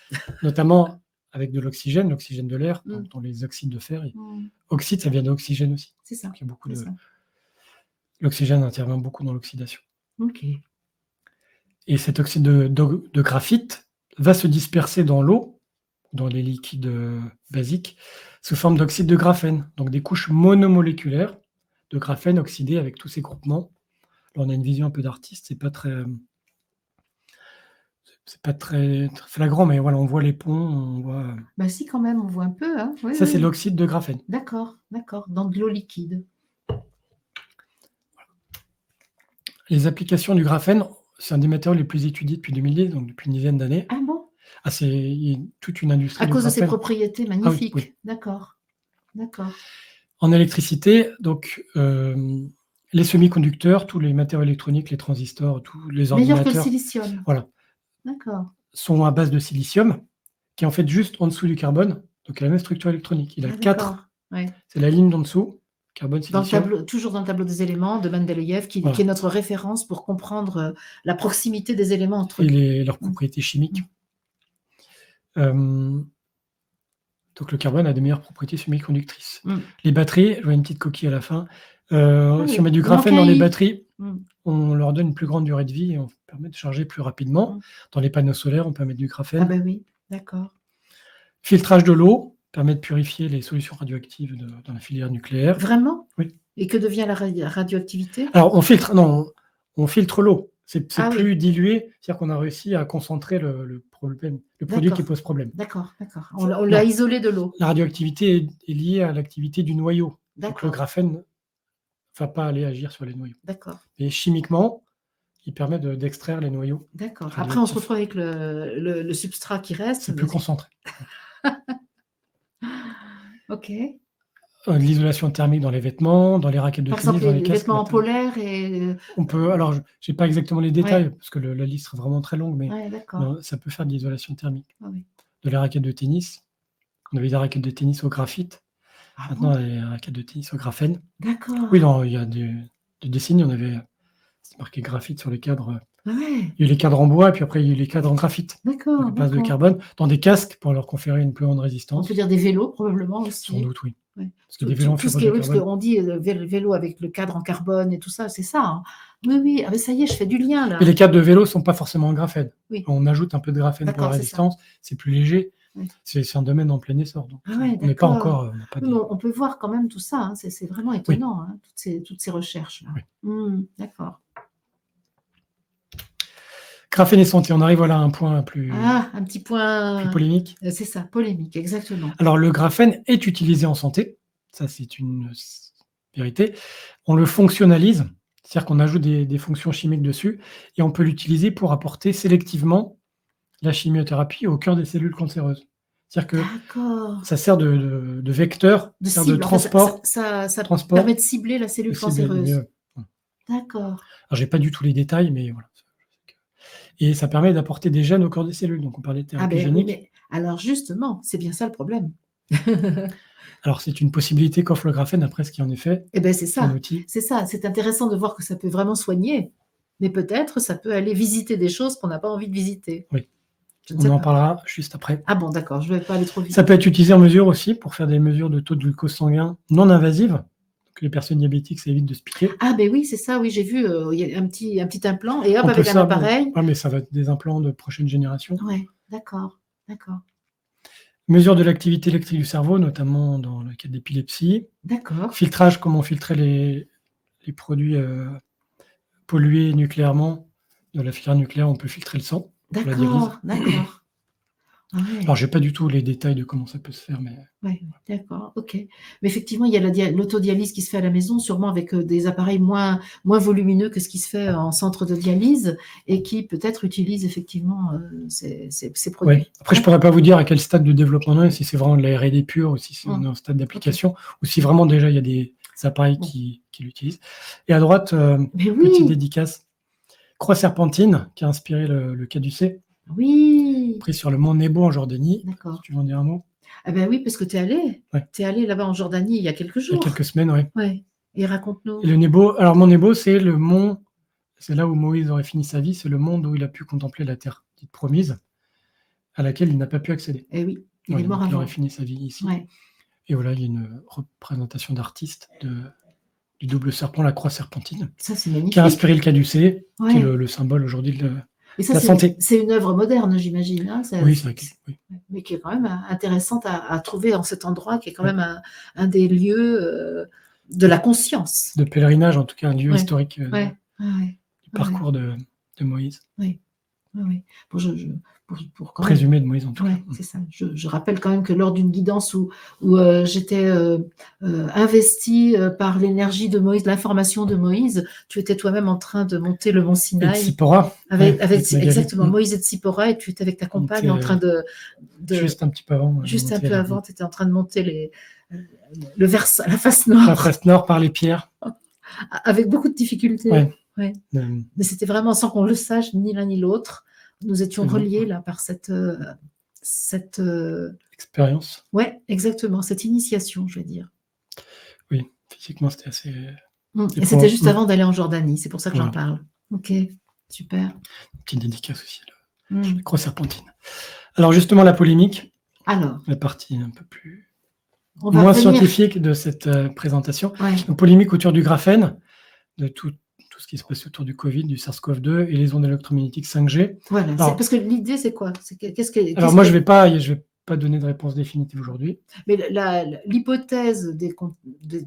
B: notamment avec de l'oxygène de l'air,
A: Mmh.
B: dans les oxydes de fer.
A: Mmh.
B: Oxyde, ça vient d'oxygène aussi.
A: C'est ça.
B: Donc il y a beaucoup
A: C'est
B: de...
A: ça.
B: L'oxygène intervient beaucoup dans l'oxydation.
A: Ok.
B: Et cet oxyde de graphite va se disperser dans l'eau, dans les liquides basiques, sous forme d'oxyde de graphène, donc des couches monomoléculaires de graphène oxydées avec tous ces groupements. Là, on a une vision un peu d'artiste, c'est pas très flagrant, mais voilà, on voit les ponts, on voit...
A: Bah si, quand même, on voit un peu, hein. Oui,
B: Ça,
A: oui.
B: c'est l'oxyde de graphène.
A: D'accord. Dans de l'eau liquide.
B: Les applications du graphène, c'est un des matériaux les plus étudiés depuis 2010, donc depuis une dizaine d'années.
A: Ah bon?
B: Il y a toute une industrie
A: À
B: du
A: cause de ses
B: graphène.
A: propriétés
B: Ah oui,
A: magnifiques.
B: oui.
A: D'accord.
B: En électricité, donc, les semi-conducteurs, tous les matériaux électroniques, les transistors, tous les
A: Meilleur que le
B: ordinateurs,
A: silicium.
B: voilà,
A: D'accord.
B: sont à base de silicium, qui est en fait juste en dessous du carbone, donc il a la même structure électronique. Il a 4,
A: D'accord. Ouais.
B: c'est la ligne d'en dessous, carbone, silicium.
A: Toujours dans le tableau des éléments de Mendeleïev, qui
B: Voilà.
A: est notre référence pour comprendre la proximité des éléments entre eux.
B: Et leurs propriétés chimiques. Donc le carbone a des meilleures propriétés semi-conductrices. Les batteries, je vois une petite coquille à la fin. Si on met du graphène dans les batteries, on leur donne une plus grande durée de vie et on permet de charger plus rapidement. Dans les panneaux solaires, on peut mettre du graphène.
A: Ah ben oui, d'accord.
B: Filtrage de l'eau permet de purifier les solutions radioactives dans la filière nucléaire.
A: Vraiment?
B: Oui.
A: Et que devient la radioactivité?
B: Alors on filtre l'eau. C'est plus
A: oui.
B: dilué, c'est-à-dire qu'on a réussi à concentrer le produit qui pose problème.
A: D'accord. On l'a isolé de l'eau.
B: La radioactivité est liée à l'activité du noyau. Donc le graphène ne va pas aller agir sur les noyaux.
A: D'accord.
B: Et chimiquement, il permet d'extraire les noyaux.
A: D'accord. Après, on se retrouve avec le substrat qui reste.
B: C'est plus concentré.
A: Ok.
B: L'isolation thermique dans les vêtements, dans les raquettes de tennis, dans les casques.
A: Par exemple, les vêtements en polaire et...
B: On peut, alors, je n'ai pas exactement les détails, parce que la liste serait vraiment très longue, mais ça peut faire de l'isolation thermique. De les raquettes de tennis. On avait des raquettes de tennis au graphite. Maintenant, on a des raquettes de tennis au graphène.
A: D'accord.
B: Oui, il y a des décennies, on avait marqué graphite sur les cadres.
A: Ah ouais.
B: Il y a eu les cadres en bois, et puis après, il y a eu les cadres en graphite.
A: D'accord.
B: À base de carbone, dans des casques pour leur conférer une plus grande résistance.
A: On peut dire des vélos, probablement aussi.
B: Sans doute, oui.
A: Ouais.
B: Parce que des vélos en
A: tout ce qui est, parce qu'on dit vélo avec le cadre en carbone et tout ça, c'est ça. Hein. Oui. Ah ben ça y est, je fais du lien là.
B: Mais les cadres de vélo ne sont pas forcément en graphène.
A: Oui.
B: On ajoute un peu de graphène pour la résistance. C'est plus léger. Oui. C'est un domaine en plein essor. Donc on n'est pas encore.
A: On peut voir quand même tout ça. Hein. C'est vraiment étonnant, hein, toutes ces recherches. Là. Oui. D'accord.
B: Graphène et santé, on arrive à un point plus.
A: Un petit point.
B: Plus polémique.
A: C'est ça, polémique, exactement.
B: Alors, le graphène est utilisé en santé. Ça, c'est une vérité. On le fonctionnalise, c'est-à-dire qu'on ajoute des fonctions chimiques dessus, et on peut l'utiliser pour apporter sélectivement la chimiothérapie au cœur des cellules cancéreuses. C'est-à-dire que ça sert de vecteur, de transport.
A: Ça permet de cibler la cellule cancéreuse. D'accord.
B: Alors, je n'ai pas du tout les détails, mais voilà. Et ça permet d'apporter des gènes au cœur des cellules. Donc, on parlait de thérapie génique.
A: Alors, justement, c'est bien ça le problème.
B: Alors, c'est une possibilité qu'offre le graphène, après ce qui en est fait.
A: C'est ça. Un outil. C'est ça. C'est intéressant de voir que ça peut vraiment soigner. Mais peut-être, ça peut aller visiter des choses qu'on n'a pas envie de visiter.
B: Oui. On en parlera juste après.
A: Ah bon, d'accord. Je ne vais pas aller trop vite.
B: Ça peut être utilisé en mesure aussi pour faire des mesures de taux de glucose sanguin non invasives. Les personnes diabétiques, ça évite de se piquer.
A: Ah ben oui, c'est ça, oui, j'ai vu, il y a un petit implant, et hop, avec un appareil.
B: Oui, mais ça va être des implants de prochaine génération.
A: Oui, d'accord.
B: Mesure de l'activité électrique du cerveau, notamment dans le cas d'épilepsie.
A: D'accord.
B: Filtrage, comment filtrer les produits pollués nucléairement. De la filière nucléaire, on peut filtrer le sang.
A: D'accord. Ah
B: Alors,
A: ouais.
B: j'ai pas du tout les détails de comment ça peut se faire, mais
A: Ouais, d'accord, OK. Mais effectivement, il y a l'autodialyse qui se fait à la maison, sûrement avec, des appareils moins volumineux que ce qui se fait en centre de dialyse et qui peut-être utilisent effectivement, ces
B: ouais.
A: produits.
B: Après, je
A: Ouais.
B: pourrais pas vous dire à quel stade de développement on est, si c'est vraiment de la R&D pure ou si on est en stade
A: OK.
B: d'application, ou si vraiment déjà il y a des appareils
A: Bon.
B: qui l'utilisent. Et à droite,
A: Mais
B: petite
A: oui!
B: dédicace. Croix serpentine, qui a inspiré le caducée,
A: Oui!
B: pris sur le mont Nebo en Jordanie. Si
A: D'accord.
B: tu veux en dire un mot.
A: Ah ben oui, parce que tu es allé.
B: Ouais.
A: Tu es allé là-bas en Jordanie il y a quelques
B: Il y a
A: jours.
B: quelques semaines, ouais.
A: Ouais. Et
B: Et
A: raconte-nous.
B: le Nebo, alors mont Nebo, c'est le mont, c'est là où Moïse aurait fini sa vie, c'est le mont où il a pu contempler la terre dite promise, à laquelle il n'a pas pu accéder.
A: Eh oui, il est
B: Voilà,
A: mort
B: donc il aurait
A: avant.
B: fini sa vie ici.
A: Ouais.
B: Et voilà, il y a une représentation d'artiste du double serpent, la croix serpentine,
A: Ça, c'est
B: qui a
A: magnifique.
B: inspiré le caducée, qui est
A: Ouais.
B: le symbole aujourd'hui de
A: Et ça,
B: la santé.
A: c'est une œuvre moderne, j'imagine, hein,
B: Oui, c'est vrai. Oui.
A: mais qui est quand même intéressante à trouver en cet endroit, qui est quand
B: Ouais.
A: même un des lieux de la conscience.
B: De pèlerinage, en tout cas, un lieu
A: Ouais.
B: historique
A: Ouais. Ouais.
B: du parcours de Moïse.
A: Oui. Oui. Bon, pour quand même.
B: Présumé de Moïse, en tout cas.
A: Ouais, c'est ça. Je rappelle quand même que lors d'une guidance où j'étais investie par l'énergie de Moïse, l'information de Moïse, tu étais toi-même en train de monter le mont
B: Et
A: Sinaï.
B: Tsipora.
A: Avec
B: Magali.
A: exactement, Moïse et Tsipora, et tu étais avec ta compagne en train de
B: Juste un petit peu avant.
A: juste un
B: monter
A: peu avant, tu étais en train de monter la face
B: la
A: nord
B: face nord par les pierres.
A: avec beaucoup de difficultés.
B: Ouais.
A: Ouais.
B: Euh,
A: Mais c'était vraiment sans qu'on le sache, ni l'un ni l'autre. Nous étions
B: C'est bon.
A: reliés là par cette
B: expérience.
A: ouais, exactement, cette initiation, je vais dire.
B: Oui, physiquement, c'était assez.
A: Et c'était juste avant d'aller en Jordanie, c'est pour ça que j'en
B: Voilà.
A: parle. Ok, super.
B: Petite dédicace aussi, la croix serpentine. Alors justement, la polémique,
A: Alors,
B: la partie un peu plus
A: on va
B: moins
A: revenir.
B: scientifique de cette présentation.
A: Ouais.
B: Donc, polémique autour du graphène, de tout ce qui se passe autour du Covid, du SARS-CoV-2 et les ondes électromagnétiques 5G.
A: Voilà,
B: Alors,
A: parce que l'idée, c'est quoi?
B: Alors moi, je vais pas donner de réponse définitive aujourd'hui.
A: Mais l'hypothèse des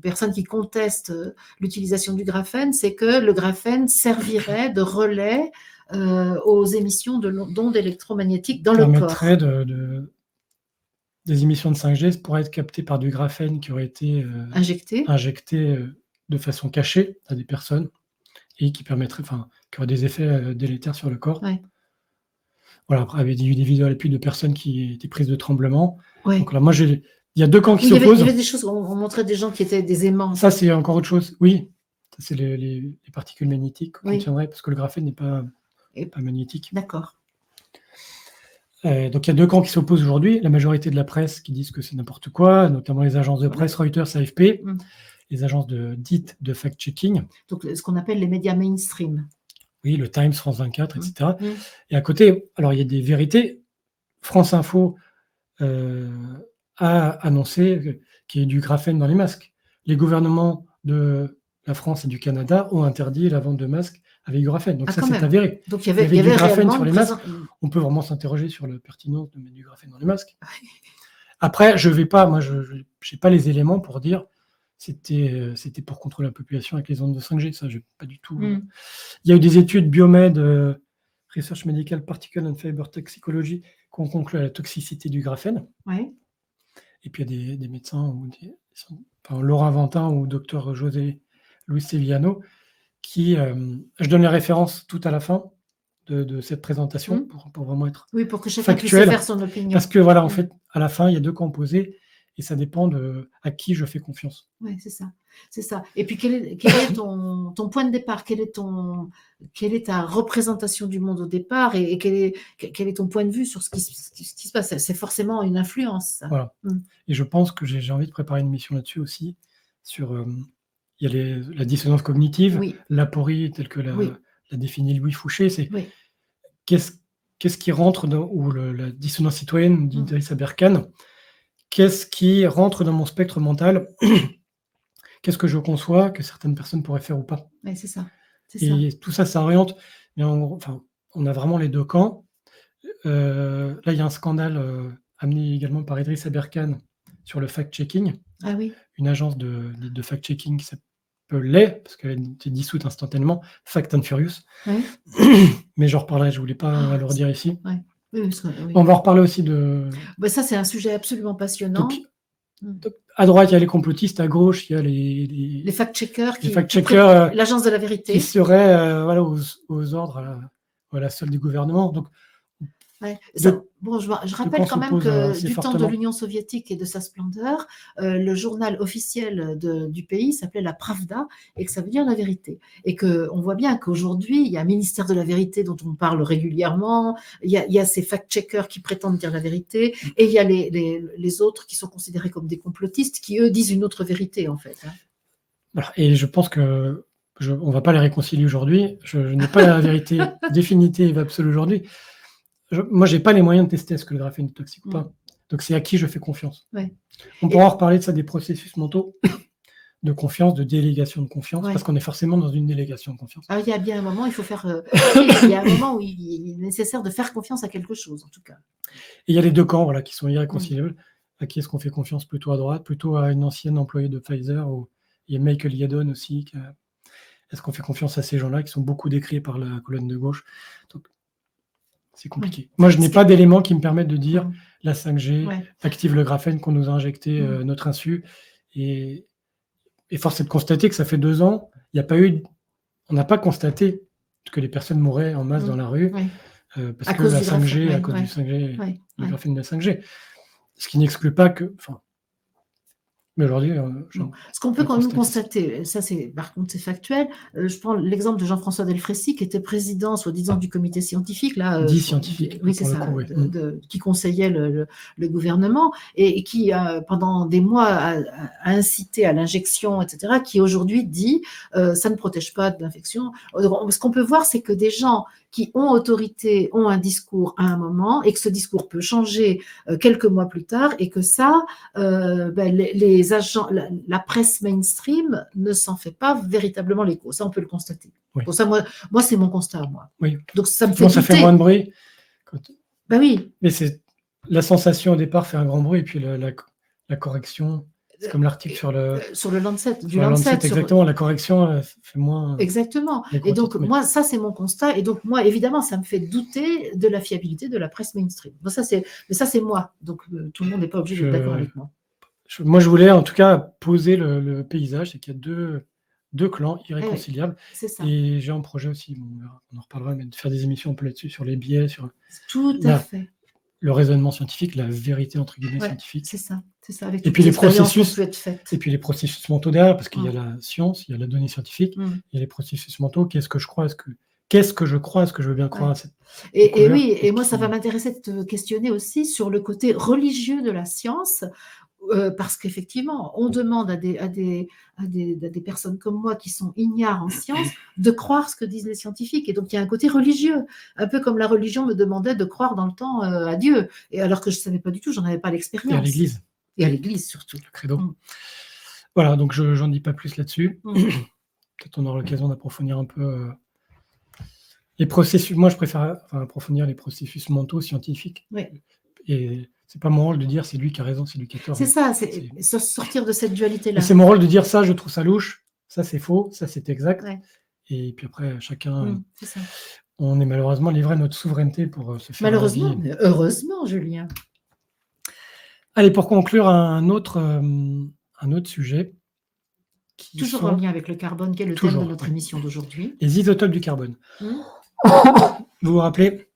A: personnes qui contestent l'utilisation du graphène, c'est que le graphène servirait de relais aux émissions d'ondes électromagnétiques dans le corps.
B: Permettrait des émissions de 5G pourraient être captées par du graphène qui aurait été injecté de façon cachée à des personnes et qui aurait des effets délétères sur le corps.
A: Ouais.
B: Voilà, après, il y avait eu des vidéos à l'appui de personnes qui étaient prises de tremblements.
A: Ouais.
B: Donc là, moi, il y a deux camps qui
A: Il
B: s'opposent.
A: y avait des choses, on montrait des gens qui étaient des aimants.
B: Ça, c'est encore autre chose. Oui, ça, c'est les particules magnétiques qu'on contiendrait, parce que le graphène n'est pas magnétique.
A: D'accord.
B: Donc il y a deux camps qui s'opposent aujourd'hui. La majorité de la presse qui disent que c'est n'importe quoi, notamment les agences de presse Reuters, AFP, les agences dites de fact-checking.
A: Donc ce qu'on appelle les médias mainstream.
B: Oui, le Times, France 24, etc. Et à côté, alors il y a des vérités. France Info a annoncé qu'il y ait du graphène dans les masques. Les gouvernements de la France et du Canada ont interdit la vente de masques avec du graphène. Donc ça, c'est avéré.
A: Donc il y avait du
B: graphène sur les masques. On peut vraiment s'interroger sur la pertinence de mettre du graphène dans les masques. Après, je n'ai pas les éléments pour dire c'était pour contrôler la population avec les ondes de 5G. Ça, je n'ai pas du tout. Il y a eu des études biomed, Research Medical Particle and Fiber Toxicology, qui ont conclu à la toxicité du graphène.
A: Ouais.
B: Et puis il y a des médecins, Laurent Ventin ou docteur José Luis Sevillano, qui, je donne les références tout à la fin de cette présentation pour vraiment être
A: pour que chacun
B: factuel,
A: puisse faire son opinion.
B: Parce que voilà, en fait, à la fin, il y a deux camps opposés et ça dépend à qui je fais confiance.
A: Oui, c'est ça. C'est ça. Et puis, quel est ton point de départ? Quelle est ta représentation du monde au départ et quel est ton point de vue sur ce qui se passe? C'est forcément une influence, ça.
B: Voilà. Et je pense que j'ai envie de préparer une émission là-dessus aussi, sur il y a la dissonance cognitive, l'aporie telle que l'a définit Louis Fouché, c'est qu'est-ce qui rentre ou la dissonance citoyenne d'Idriss Aberkane, qu'est-ce qui rentre dans mon spectre mental? Qu'est-ce que je conçois que certaines personnes pourraient faire ou pas?
A: Oui, c'est ça.
B: Et tout ça, ça oriente. Mais on a vraiment les deux camps. Là, il y a un scandale amené également par Idriss Aberkane sur le fact-checking.
A: Ah oui.
B: Une agence de fact-checking qui s'appelait, parce qu'elle a été dissoute instantanément, Fact and Furious.
A: Oui.
B: Mais j'en reparlerai, je ne voulais pas le redire ici.
A: Ouais. Oui, parce que oui.
B: On va en reparler aussi de...
A: Bah, ça, c'est un sujet absolument passionnant.
B: Donc, à droite, il y a les complotistes, à gauche, il y a
A: Les fact-checkers
B: les fact-checkers
A: l'agence de la vérité.
B: qui seraient voilà, aux ordres à la solde du gouvernement. Donc,
A: Ouais.
B: de
A: Bon, je
B: de
A: rappelle
B: quand
A: quand même
B: s'oppose
A: que
B: assez
A: du temps de
B: fortement.
A: l'Union soviétique et de sa splendeur, le journal officiel du pays s'appelait la Pravda et que ça veut dire la vérité. Et qu'on voit bien qu'aujourd'hui, il y a un ministère de la vérité dont on parle régulièrement, il y a ces fact-checkers qui prétendent dire la vérité, et il y a les autres qui sont considérés comme des complotistes qui, eux, disent une autre vérité, en fait. Hein.
B: Voilà. Et je pense que on ne va pas les réconcilier aujourd'hui. Je n'ai pas la vérité définitive absolue aujourd'hui. Moi, je n'ai pas les moyens de tester est-ce que le graphène est toxique ou pas. Donc, c'est à qui je fais confiance.
A: Ouais.
B: On pourra reparler de ça, des processus mentaux de confiance, de délégation de confiance,
A: Ouais.
B: parce qu'on est forcément dans une délégation de confiance.
A: Alors, il y a bien un moment, il faut faire. Il y a un moment où il est nécessaire de faire confiance à quelque chose, en tout cas.
B: Et il y a les deux camps, voilà, qui sont irréconciliables. À qui est-ce qu'on fait confiance? Plutôt à droite, plutôt à une ancienne employée de Pfizer, ou il y a Michael Yadon aussi. Est-ce qu'on fait confiance à ces gens-là qui sont beaucoup décriés par la colonne de gauche? Donc, c'est compliqué. Moi, je n'ai pas d'éléments qui me permettent de dire la 5G active le graphène qu'on nous a injecté notre insu. Et force est de constater que ça fait 2 ans, on n'a pas constaté que les personnes mouraient en masse dans la rue parce
A: à
B: que
A: cause
B: la
A: du
B: 5G,
A: graphène,
B: à cause du 5G, du graphène de la 5G. Ce qui n'exclut pas que... Mais aujourd'hui,
A: ce qu'on peut quand même constater, ça c'est par contre c'est factuel, je prends l'exemple de Jean-François Delfrécy qui était président soi-disant du comité scientifique là,
B: dit scientifique,
A: oui c'est ça, qui conseillait le gouvernement et qui pendant des mois a incité à l'injection, etc., qui aujourd'hui dit ça ne protège pas de l'infection. Ce qu'on peut voir, c'est que des gens qui ont autorité ont un discours à un moment et que ce discours peut changer quelques mois plus tard et que ça, les agents, la presse mainstream ne s'en fait pas véritablement l'écho. Ça, on peut le constater.
B: Oui.
A: Pour ça, moi c'est mon constat, moi.
B: Oui.
A: Donc ça me fait douter.
B: Ça fait moins de bruit.
A: Ben oui.
B: Mais c'est la sensation au départ fait un grand bruit et puis la correction. C'est comme l'article sur le
A: Lancet,
B: du Lancet. Exactement, la correction fait moins.
A: Exactement. Et donc, moi, ça, c'est mon constat. Et donc, moi, évidemment, ça me fait douter de la fiabilité de la presse mainstream. Bon, mais ça, c'est moi. Donc, tout le monde n'est pas obligé d'être d'accord avec moi.
B: Moi, je voulais, en tout cas, poser le paysage. C'est qu'il y a deux clans irréconciliables.
A: C'est ça.
B: Et j'ai un projet aussi, on en reparlera, mais de faire des émissions un peu là-dessus, sur les biais, sur
A: tout à fait.
B: Le raisonnement scientifique, la vérité entre guillemets scientifique.
A: C'est ça. Avec
B: et puis les processus,
A: peut être faites.
B: Et puis les processus mentaux derrière, parce qu'il y a la science, il y a la donnée scientifique, il y a les processus mentaux. Qu'est-ce que je crois? Qu'est-ce que je crois? Est-ce que je veux bien croire à cette
A: et oui, et moi ça va m'intéresser de te questionner aussi sur le côté religieux de la science. Parce qu'effectivement, on demande à des personnes comme moi qui sont ignares en sciences de croire ce que disent les scientifiques. Et donc, il y a un côté religieux, un peu comme la religion me demandait de croire dans le temps à Dieu. Et alors que je ne savais pas du tout, j'en avais pas l'expérience.
B: Et à l'Église.
A: Et à l'Église, surtout.
B: Le credo. Voilà, donc je n'en dis pas plus là-dessus. Peut-être on aura l'occasion d'approfondir un peu les processus. Moi, je préfère approfondir les processus mentaux scientifiques.
A: Oui.
B: Et c'est pas mon rôle de dire c'est lui qui a raison, c'est lui qui a tort.
A: C'est ça, c'est sortir de cette dualité-là.
B: C'est mon rôle de dire ça, je trouve ça louche, ça c'est faux, ça c'est exact.
A: Ouais.
B: Et puis après, chacun,
A: c'est ça.
B: On est malheureusement livré à notre souveraineté pour se faire
A: malheureusement, mais heureusement, Julien.
B: Allez, pour conclure, un autre sujet.
A: Toujours en lien avec le carbone, qui est le thème de notre émission d'aujourd'hui.
B: Les isotopes du carbone. Vous vous rappelez,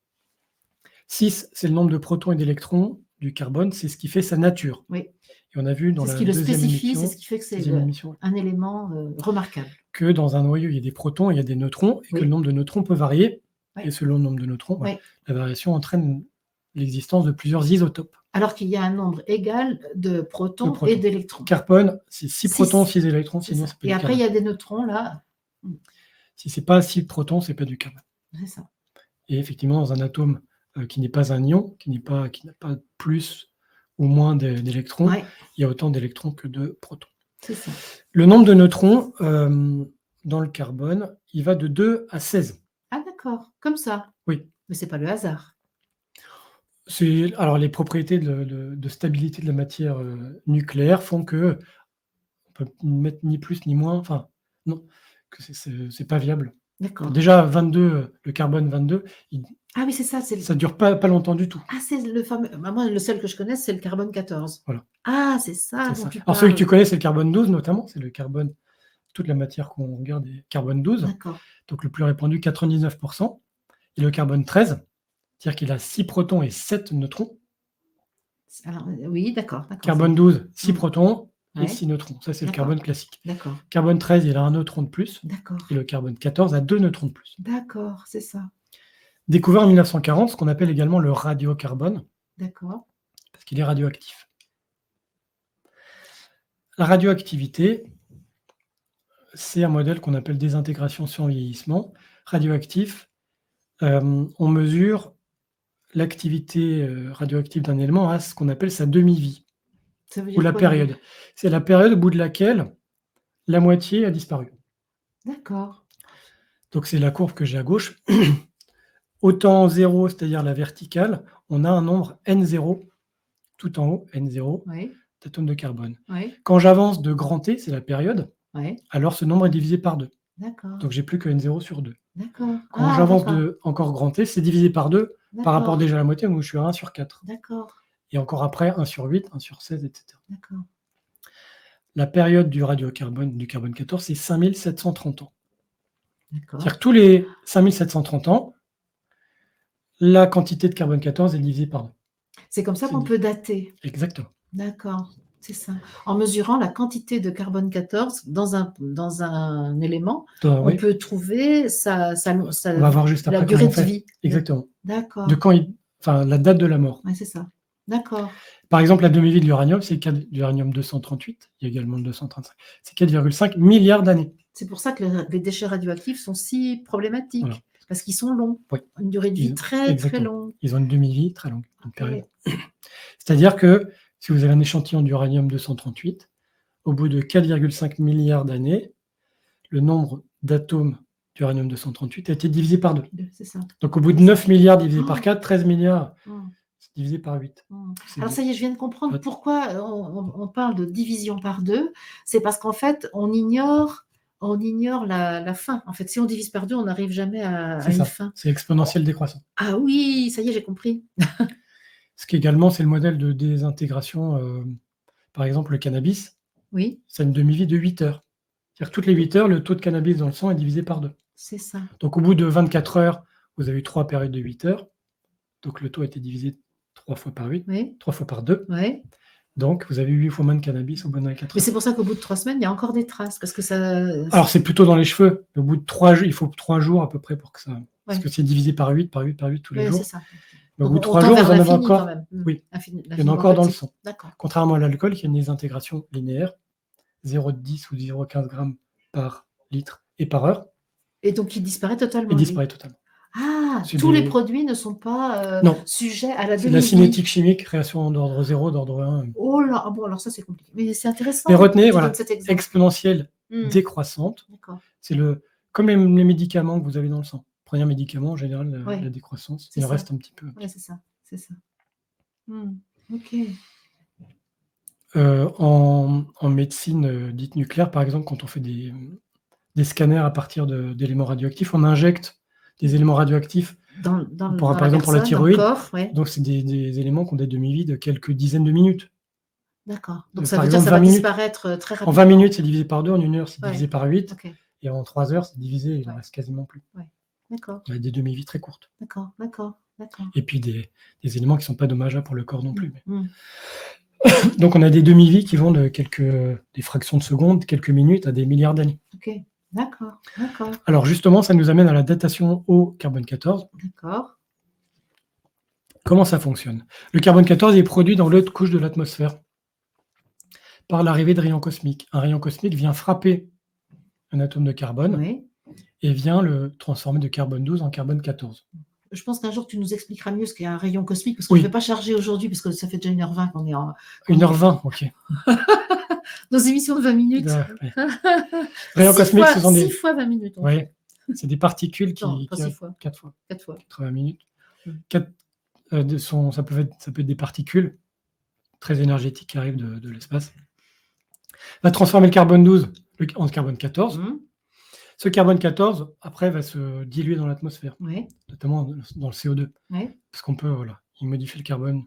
B: 6, c'est le nombre de protons et d'électrons du carbone, c'est ce qui fait sa nature.
A: Oui.
B: Et on a vu dans la deuxième émission... C'est ce qui le spécifie,
A: c'est ce qui fait que c'est un élément remarquable.
B: Que dans un noyau, il y a des protons, il y a des neutrons, et que le nombre de neutrons peut varier. Et selon le nombre de neutrons, la variation entraîne l'existence de plusieurs isotopes.
A: Alors qu'il y a un nombre égal de protons et d'électrons.
B: Carbone, c'est 6 protons, 6 électrons, sinon c'est pas du carbone.
A: Et après, il y a des neutrons, là.
B: Si c'est pas 6 protons, c'est pas du carbone.
A: C'est ça.
B: Et effectivement, dans un atome qui n'est pas un ion, qui n'a pas plus ou moins d'électrons, il y a autant d'électrons que de protons.
A: C'est ça.
B: Le nombre de neutrons dans le carbone, il va de 2 à 16.
A: Ah d'accord, comme ça.
B: Oui.
A: Mais c'est pas le hasard.
B: Alors les propriétés de stabilité de la matière nucléaire font que on peut mettre ni plus ni moins, enfin non, que c'est pas viable.
A: D'accord.
B: Déjà, 22, le carbone 22,
A: Ah oui, c'est ça, c'est
B: ça ne dure pas longtemps du tout.
A: ah, c'est le fameux moi, le seul que je connais, c'est le carbone 14.
B: Voilà,
A: Ah, c'est ça
B: c'est
A: dont
B: ça.
A: tu
B: Alors, celui que tu
A: parles.
B: connais, c'est le carbone 12 notamment. C'est le carbone, toute la matière qu'on regarde est carbone 12.
A: D'accord.
B: Donc, le plus répandu, 99%. Et le carbone 13, c'est-à-dire qu'il a 6 protons et 7 neutrons.
A: Alors, oui, d'accord.
B: Carbone 12, 6
A: Mmh.
B: protons et
A: Ouais.
B: 6 neutrons. Ça, c'est le
A: D'accord.
B: carbone classique.
A: D'accord.
B: Carbone 13, il a un neutron de plus.
A: D'accord.
B: Et le carbone 14 a 2 neutrons de plus.
A: D'accord, c'est ça.
B: Découvert en 1940, ce qu'on appelle également le radiocarbone,
A: D'accord.
B: parce qu'il est radioactif. La radioactivité, c'est un modèle qu'on appelle désintégration sur vieillissement. Radioactif, on mesure l'activité radioactive d'un élément à ce qu'on appelle sa demi-vie,
A: Ça veut
B: ou
A: dire
B: la
A: quoi,
B: période. C'est la période au bout de laquelle la moitié a disparu.
A: D'accord.
B: Donc c'est la courbe que j'ai à gauche. Autant 0, c'est-à-dire la verticale, on a un nombre N0, tout en haut, N0,
A: Oui.
B: d'atomes de carbone.
A: Oui.
B: Quand j'avance de grand T, c'est la période,
A: Oui.
B: alors ce nombre est divisé par 2.
A: D'accord.
B: Donc j'ai plus que N0 sur 2.
A: D'accord.
B: Quand j'avance de encore grand T, c'est divisé par 2 par rapport déjà à la moitié, où je suis à 1 sur 4.
A: D'accord.
B: Et encore après, 1 sur 8, 1 sur 16, etc.
A: D'accord.
B: La période du radiocarbone, du carbone 14, c'est 5730 ans.
A: D'accord.
B: C'est-à-dire que tous les 5730 ans, la quantité de carbone 14 est divisée par 2.
A: C'est comme ça qu'on peut dater.
B: Exactement.
A: D'accord, c'est ça. En mesurant la quantité de carbone 14 dans un élément, on peut trouver
B: On va voir juste
A: la
B: après
A: durée
B: comment on
A: de
B: fait.
A: vie.
B: Exactement.
A: D'accord.
B: De quand la date de la mort.
A: Ouais, c'est ça. D'accord.
B: Par exemple, la demi-vie de l'uranium, c'est l'uranium 238, il y a également le 235, c'est 4,5 milliards d'années.
A: C'est pour ça que les déchets radioactifs sont si problématiques,
B: Voilà.
A: parce qu'ils sont longs.
B: Oui.
A: Une durée de vie très longue.
B: Ils ont une demi-vie très longue, une période.
A: Okay.
B: C'est-à-dire que si vous avez un échantillon d'uranium 238, au bout de 4,5 milliards d'années, le nombre d'atomes d'uranium 238 a été divisé par 2.
A: C'est ça.
B: Donc au bout de 9 milliards divisé par 4, 13 milliards, c'est divisé par 8.
A: Alors ça y est, je viens de comprendre pourquoi on parle de division par 2. C'est parce qu'en fait, on ignore la fin. En fait, si on divise par 2, on n'arrive jamais à une fin.
B: C'est exponentiel décroissant.
A: Ah oui, ça y est, j'ai compris.
B: Ce qui également, c'est le modèle de désintégration. Par exemple, le cannabis,
A: oui.
B: Ça a une demi-vie de 8 heures. C'est-à-dire que toutes les 8 heures, le taux de cannabis dans le sang est divisé par 2.
A: C'est ça.
B: Donc au bout de 24 heures, vous avez 3 périodes de 8 heures. Donc le taux a été divisé 3 fois par 8, 3 fois par 2.
A: Oui.
B: Donc vous avez 8 fois moins de cannabis au bout de 24 heures.
A: Mais c'est pour ça qu'au bout de 3 semaines, il y a encore des traces. Parce que ça...
B: Alors c'est plutôt dans les cheveux. Au bout de 3 jours, il faut 3 jours à peu près pour que ça... Parce que c'est divisé par 8, par 8, par 8 tous les jours.
A: C'est ça.
B: Mais au bout de 3 jours, vous en avez encore.
A: Quand même.
B: Oui, il y en a encore dans le sang.
A: D'accord.
B: Contrairement à l'alcool, qui a une désintégration linéaire, 0,10 ou 0,15 grammes par litre et par heure.
A: Et donc il disparaît totalement.
B: Il disparaît totalement.
A: Ah, tous les produits ne sont pas sujets à la demi-vie.
B: C'est la cinétique chimique, réaction d'ordre 0, d'ordre 1.
A: Oh là, bon, alors ça c'est compliqué. Mais c'est intéressant.
B: Mais retenez, voilà, exponentielle décroissante. C'est comme les médicaments que vous avez dans le sang. Prenez un médicament, en général, la décroissance, il reste un petit peu.
A: Oui, c'est ça. C'est ça. Ok.
B: En médecine dite nucléaire, par exemple, quand on fait des scanners à partir d'éléments radioactifs, on injecte des éléments radioactifs par exemple pour la thyroïde. Donc c'est des éléments qui ont des demi-vies de quelques dizaines de minutes.
A: D'accord. Donc ça veut dire que ça va disparaître très rapidement.
B: En 20 minutes, c'est divisé par 2, en 1 heure, c'est divisé par 8,
A: okay.
B: Et en 3 heures, c'est divisé, il n'en reste quasiment plus.
A: D'accord.
B: On a des demi-vies très courtes.
A: D'accord.
B: Et puis des éléments qui ne sont pas dommageables pour le corps non plus. Donc on a des demi-vies qui vont de des fractions de secondes, quelques minutes, à des milliards d'années.
A: Ok, d'accord.
B: Alors justement, ça nous amène à la datation au carbone 14.
A: D'accord.
B: Comment ça fonctionne? Le carbone 14 est produit dans l'autre couche de l'atmosphère par l'arrivée de rayons cosmiques. Un rayon cosmique vient frapper un atome de carbone et vient le transformer de carbone 12 en carbone 14.
A: Je pense qu'un jour, tu nous expliqueras mieux ce qu'est un rayon cosmique, parce que je ne vais pas charger aujourd'hui, parce que ça fait déjà 1h20 qu'on est en...
B: 1h20, ok.
A: Nos émissions de 20 minutes.
B: Rayons cosmiques, ce sont
A: 6 fois 20 minutes.
B: Oui, c'est des particules qui...
A: Non, pas 6 fois.
B: 4 fois.
A: 80
B: minutes. Ça peut être des particules très énergétiques qui arrivent de l'espace. Va transformer le carbone 12 en carbone 14. Ce carbone 14, après, va se diluer dans l'atmosphère,
A: Ouais,
B: notamment dans le CO2.
A: ouais,
B: Parce qu'on peut, voilà, il modifie le carbone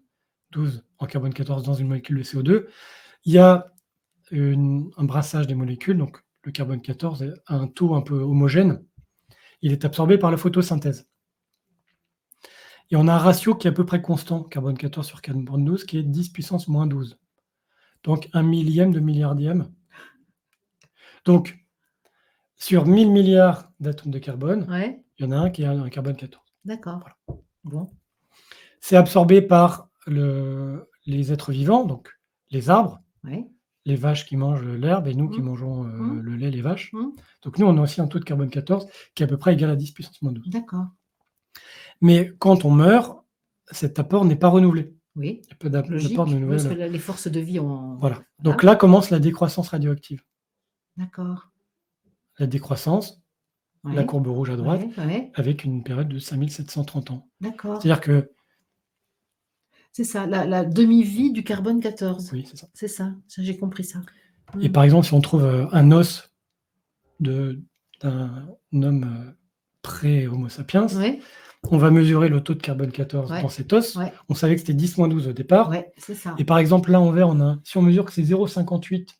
B: 12 en carbone 14 dans une molécule de CO2. Il y a un brassage des molécules, donc le carbone 14 a un taux un peu homogène. Il est absorbé par la photosynthèse. Et on a un ratio qui est à peu près constant, carbone 14 sur carbone 12, qui est 10 puissance moins 12. Donc 1 millième de milliardième. Donc, sur 1000 milliards d'atomes de carbone,
A: ouais,
B: il y en a un qui a un carbone 14.
A: d'accord.
B: Voilà.
A: Bon,
B: C'est absorbé par les êtres vivants, donc les arbres,
A: ouais.
B: les vaches qui mangent l'herbe et nous qui
A: Mmh,
B: mangeons
A: mmh,
B: le lait, les vaches.
A: mmh,
B: Donc nous, on a aussi un taux de carbone 14 qui est à peu près égal à 10 puissance moins 12.
A: d'accord.
B: Mais quand on meurt, cet apport n'est pas renouvelé.
A: Oui,
B: Il y a peu d'apport
A: logique.
B: de
A: Oui, parce que
B: nouvelles.
A: les forces de vie ont.
B: Voilà.
A: Voilà,
B: Donc là commence la décroissance radioactive.
A: d'accord.
B: La décroissance, la
A: Ouais,
B: courbe rouge à droite,
A: ouais, ouais,
B: avec une période de 5730 ans.
A: d'accord.
B: C'est-à-dire que,
A: C'est ça, la demi-vie du carbone 14.
B: oui, c'est ça.
A: C'est ça, j'ai compris ça.
B: Et
A: Mmh.
B: par exemple, si on trouve un os d'un homme pré-Homo sapiens,
A: Ouais,
B: on va mesurer le taux de carbone 14
A: ouais,
B: dans cet os.
A: ouais,
B: On savait que c'était 10-12 au départ.
A: ouais, c'est ça.
B: Et par exemple, là, en vert, si on mesure que c'est 0,58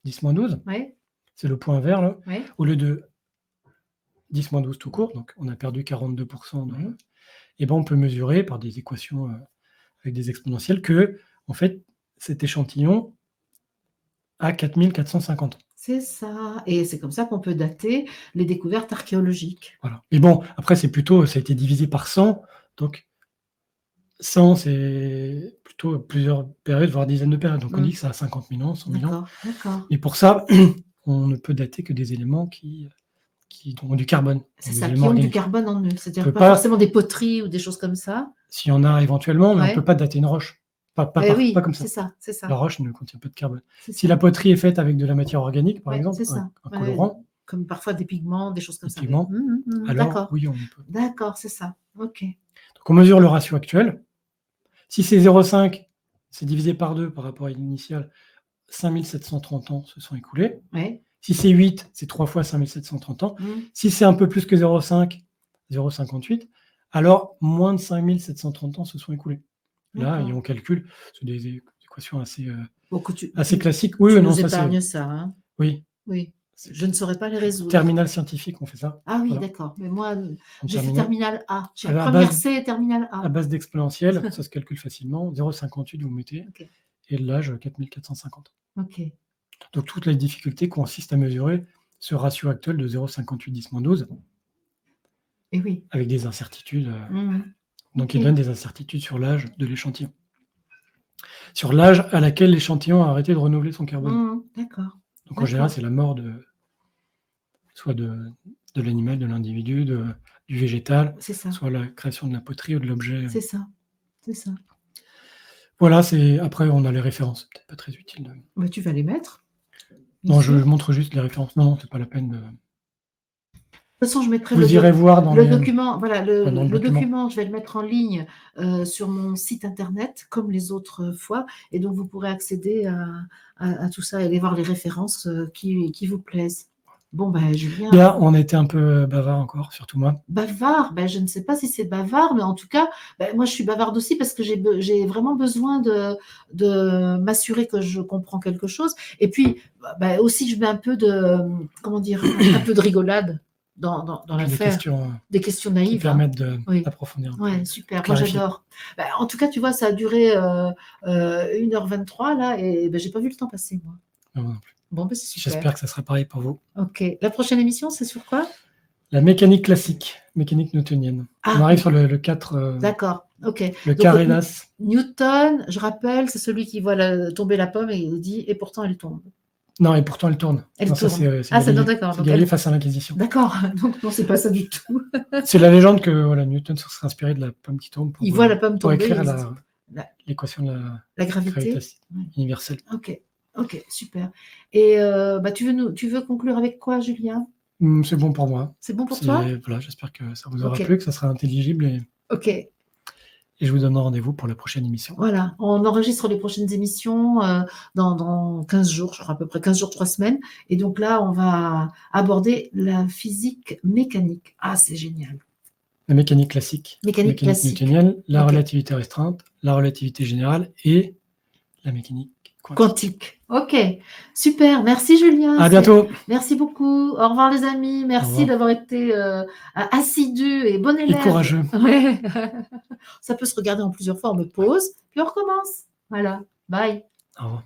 B: 10-12,
A: Ouais,
B: c'est le point vert, là,
A: ouais,
B: au lieu de 10-12 tout court, donc on a perdu 42%.
A: ouais.
B: Et ben on peut mesurer par des équations avec des exponentielles que, en fait, cet échantillon a 4450 ans.
A: C'est ça. Et c'est comme ça qu'on peut dater les découvertes archéologiques.
B: Voilà. Et bon, après, ça a été divisé par 100, donc 100, c'est plutôt plusieurs périodes, voire dizaines de périodes. Donc on dit que ça a 50 000 ans, 100 000 ans.
A: D'accord, d'accord.
B: Et pour ça, on ne peut dater que des éléments qui ont du carbone,
A: C'est
B: des
A: ça,
B: éléments
A: qui ont du
B: organiques.
A: carbone en eux.
B: On
A: C'est-à-dire
B: peut
A: pas
B: pas,
A: forcément des poteries ou des choses comme ça.
B: s'il y en a éventuellement, mais on ne
A: Ouais.
B: peut pas dater une roche. Pas
A: Oui,
B: comme ça.
A: c'est ça, c'est ça.
B: La roche ne contient pas de carbone.
A: C'est
B: Si
A: ça.
B: la poterie est faite avec de la matière organique, par
A: Ouais,
B: exemple,
A: c'est ça.
B: un
A: Ouais,
B: colorant,
A: comme parfois des pigments, des choses comme
B: des
A: ça.
B: pigments, alors
A: D'accord,
B: oui, on peut.
A: d'accord, c'est ça. Ok.
B: Donc on mesure le ratio actuel. Si c'est 0,5, c'est divisé par 2 par rapport à l'initiale, 5730 ans se sont écoulés.
A: Ouais.
B: Si c'est 8, c'est 3 fois 5730 ans.
A: Mmh.
B: Si c'est un peu plus que 0,5, 0,58, alors moins de 5730 ans se sont écoulés. Là, et
A: D'accord.
B: on calcule, c'est des équations assez
A: Bon,
B: assez
A: tu
B: classiques. Oui,
A: nous
B: non, ça c'est.
A: épargnes ça, hein.
B: Oui,
A: Oui. Je ne saurais pas les résoudre.
B: terminale scientifique, on fait ça.
A: Ah oui,
B: Voilà.
A: d'accord. Mais moi,
B: En
A: j'ai fait
B: terminale.
A: terminale A. J'ai
B: À la
A: première
B: base-
A: C et terminale
B: À
A: A.
B: base d'exponentielle, ça se calcule facilement. 0,58, vous mettez,
A: Ok.
B: et l'âge, 4450.
A: Ok.
B: Donc toute la difficulté consiste à mesurer ce ratio actuel de 0,58 10-12
A: Et oui.
B: avec des incertitudes. Donc
A: Ok.
B: il donne des incertitudes sur l'âge de l'échantillon. Sur l'âge à laquelle l'échantillon a arrêté de renouveler son carbone.
A: D'accord.
B: Donc en général, c'est la mort soit de l'animal, de l'individu, du végétal,
A: C'est ça.
B: soit la création de la poterie ou de l'objet.
A: C'est ça. C'est ça.
B: Voilà, après on a les références, peut-être pas très utile.
A: Bah, tu vas les mettre.
B: Non, je montre juste les références. Non, c'est pas la peine de.
A: De toute façon, je mettrai
B: Vous irez voir dans
A: le document. Voilà,
B: dans le
A: le
B: document.
A: document, je vais le mettre en ligne sur mon site internet, comme les autres fois. Et donc, vous pourrez accéder à tout ça et aller voir les références qui vous plaisent. Bon, ben, Julien.
B: Là, on a été un peu bavard encore, surtout moi.
A: Bavard, ben, je ne sais pas si c'est bavard, mais en tout cas, ben, moi, je suis bavarde aussi parce que j'ai vraiment besoin de m'assurer que je comprends quelque chose. Et puis, ben, aussi, je mets un peu de, comment dire, un peu de rigolade dans l'affaire. Des questions naïves.
B: Qui permettent
A: Oui.
B: d'approfondir.
A: Ouais, super. Moi, j'adore. Ben, en tout cas, tu vois, ça a duré 1h23 là, et ben, j'ai pas vu le temps passer, moi.
B: Non, non plus.
A: Bon, ben, c'est super.
B: J'espère que ça sera pareil pour vous.
A: Ok. La prochaine émission, c'est sur quoi?
B: La mécanique classique, mécanique newtonienne. On arrive sur le 4.
A: D'accord. Ok.
B: Le carré d'as.
A: Newton, je rappelle, c'est celui qui voit tomber la pomme et il dit et pourtant elle tombe.
B: Non, et pourtant elle tourne.
A: Elle
B: non,
A: tourne.
B: Ça, c'est
A: d'accord.
B: C'est Galilée face à l'Inquisition.
A: D'accord. Donc non, c'est pas ça du tout.
B: C'est la légende que Newton se serait inspiré de la pomme qui tombe
A: Il voit la pomme tomber.
B: Pour écrire l'équation de
A: la gravité
B: universelle.
A: Ok, super. Et tu veux conclure avec quoi, Julien?
B: C'est bon pour moi.
A: C'est bon pour toi?
B: Voilà, j'espère que ça vous aura plu, que ça sera intelligible.
A: Ok.
B: Et je vous donne rendez-vous pour la prochaine émission.
A: Voilà, on enregistre les prochaines émissions dans 15 jours, je crois à peu près 15 jours, 3 semaines. Et donc là, on va aborder la physique mécanique. Ah, c'est génial.
B: La mécanique classique,
A: Mécanique classique.
B: newtonienne, la
A: Ok.
B: relativité restreinte, la relativité générale et la mécanique quantique.
A: Ok, super. Merci Julien.
B: À bientôt.
A: Merci beaucoup. Au revoir les amis.
B: Au
A: Merci
B: revoir.
A: d'avoir été assidus et bon élève.
B: courageux.
A: Ouais. Ça peut se regarder en plusieurs fois. On me pose, puis on recommence. Voilà. Bye.
B: Au revoir.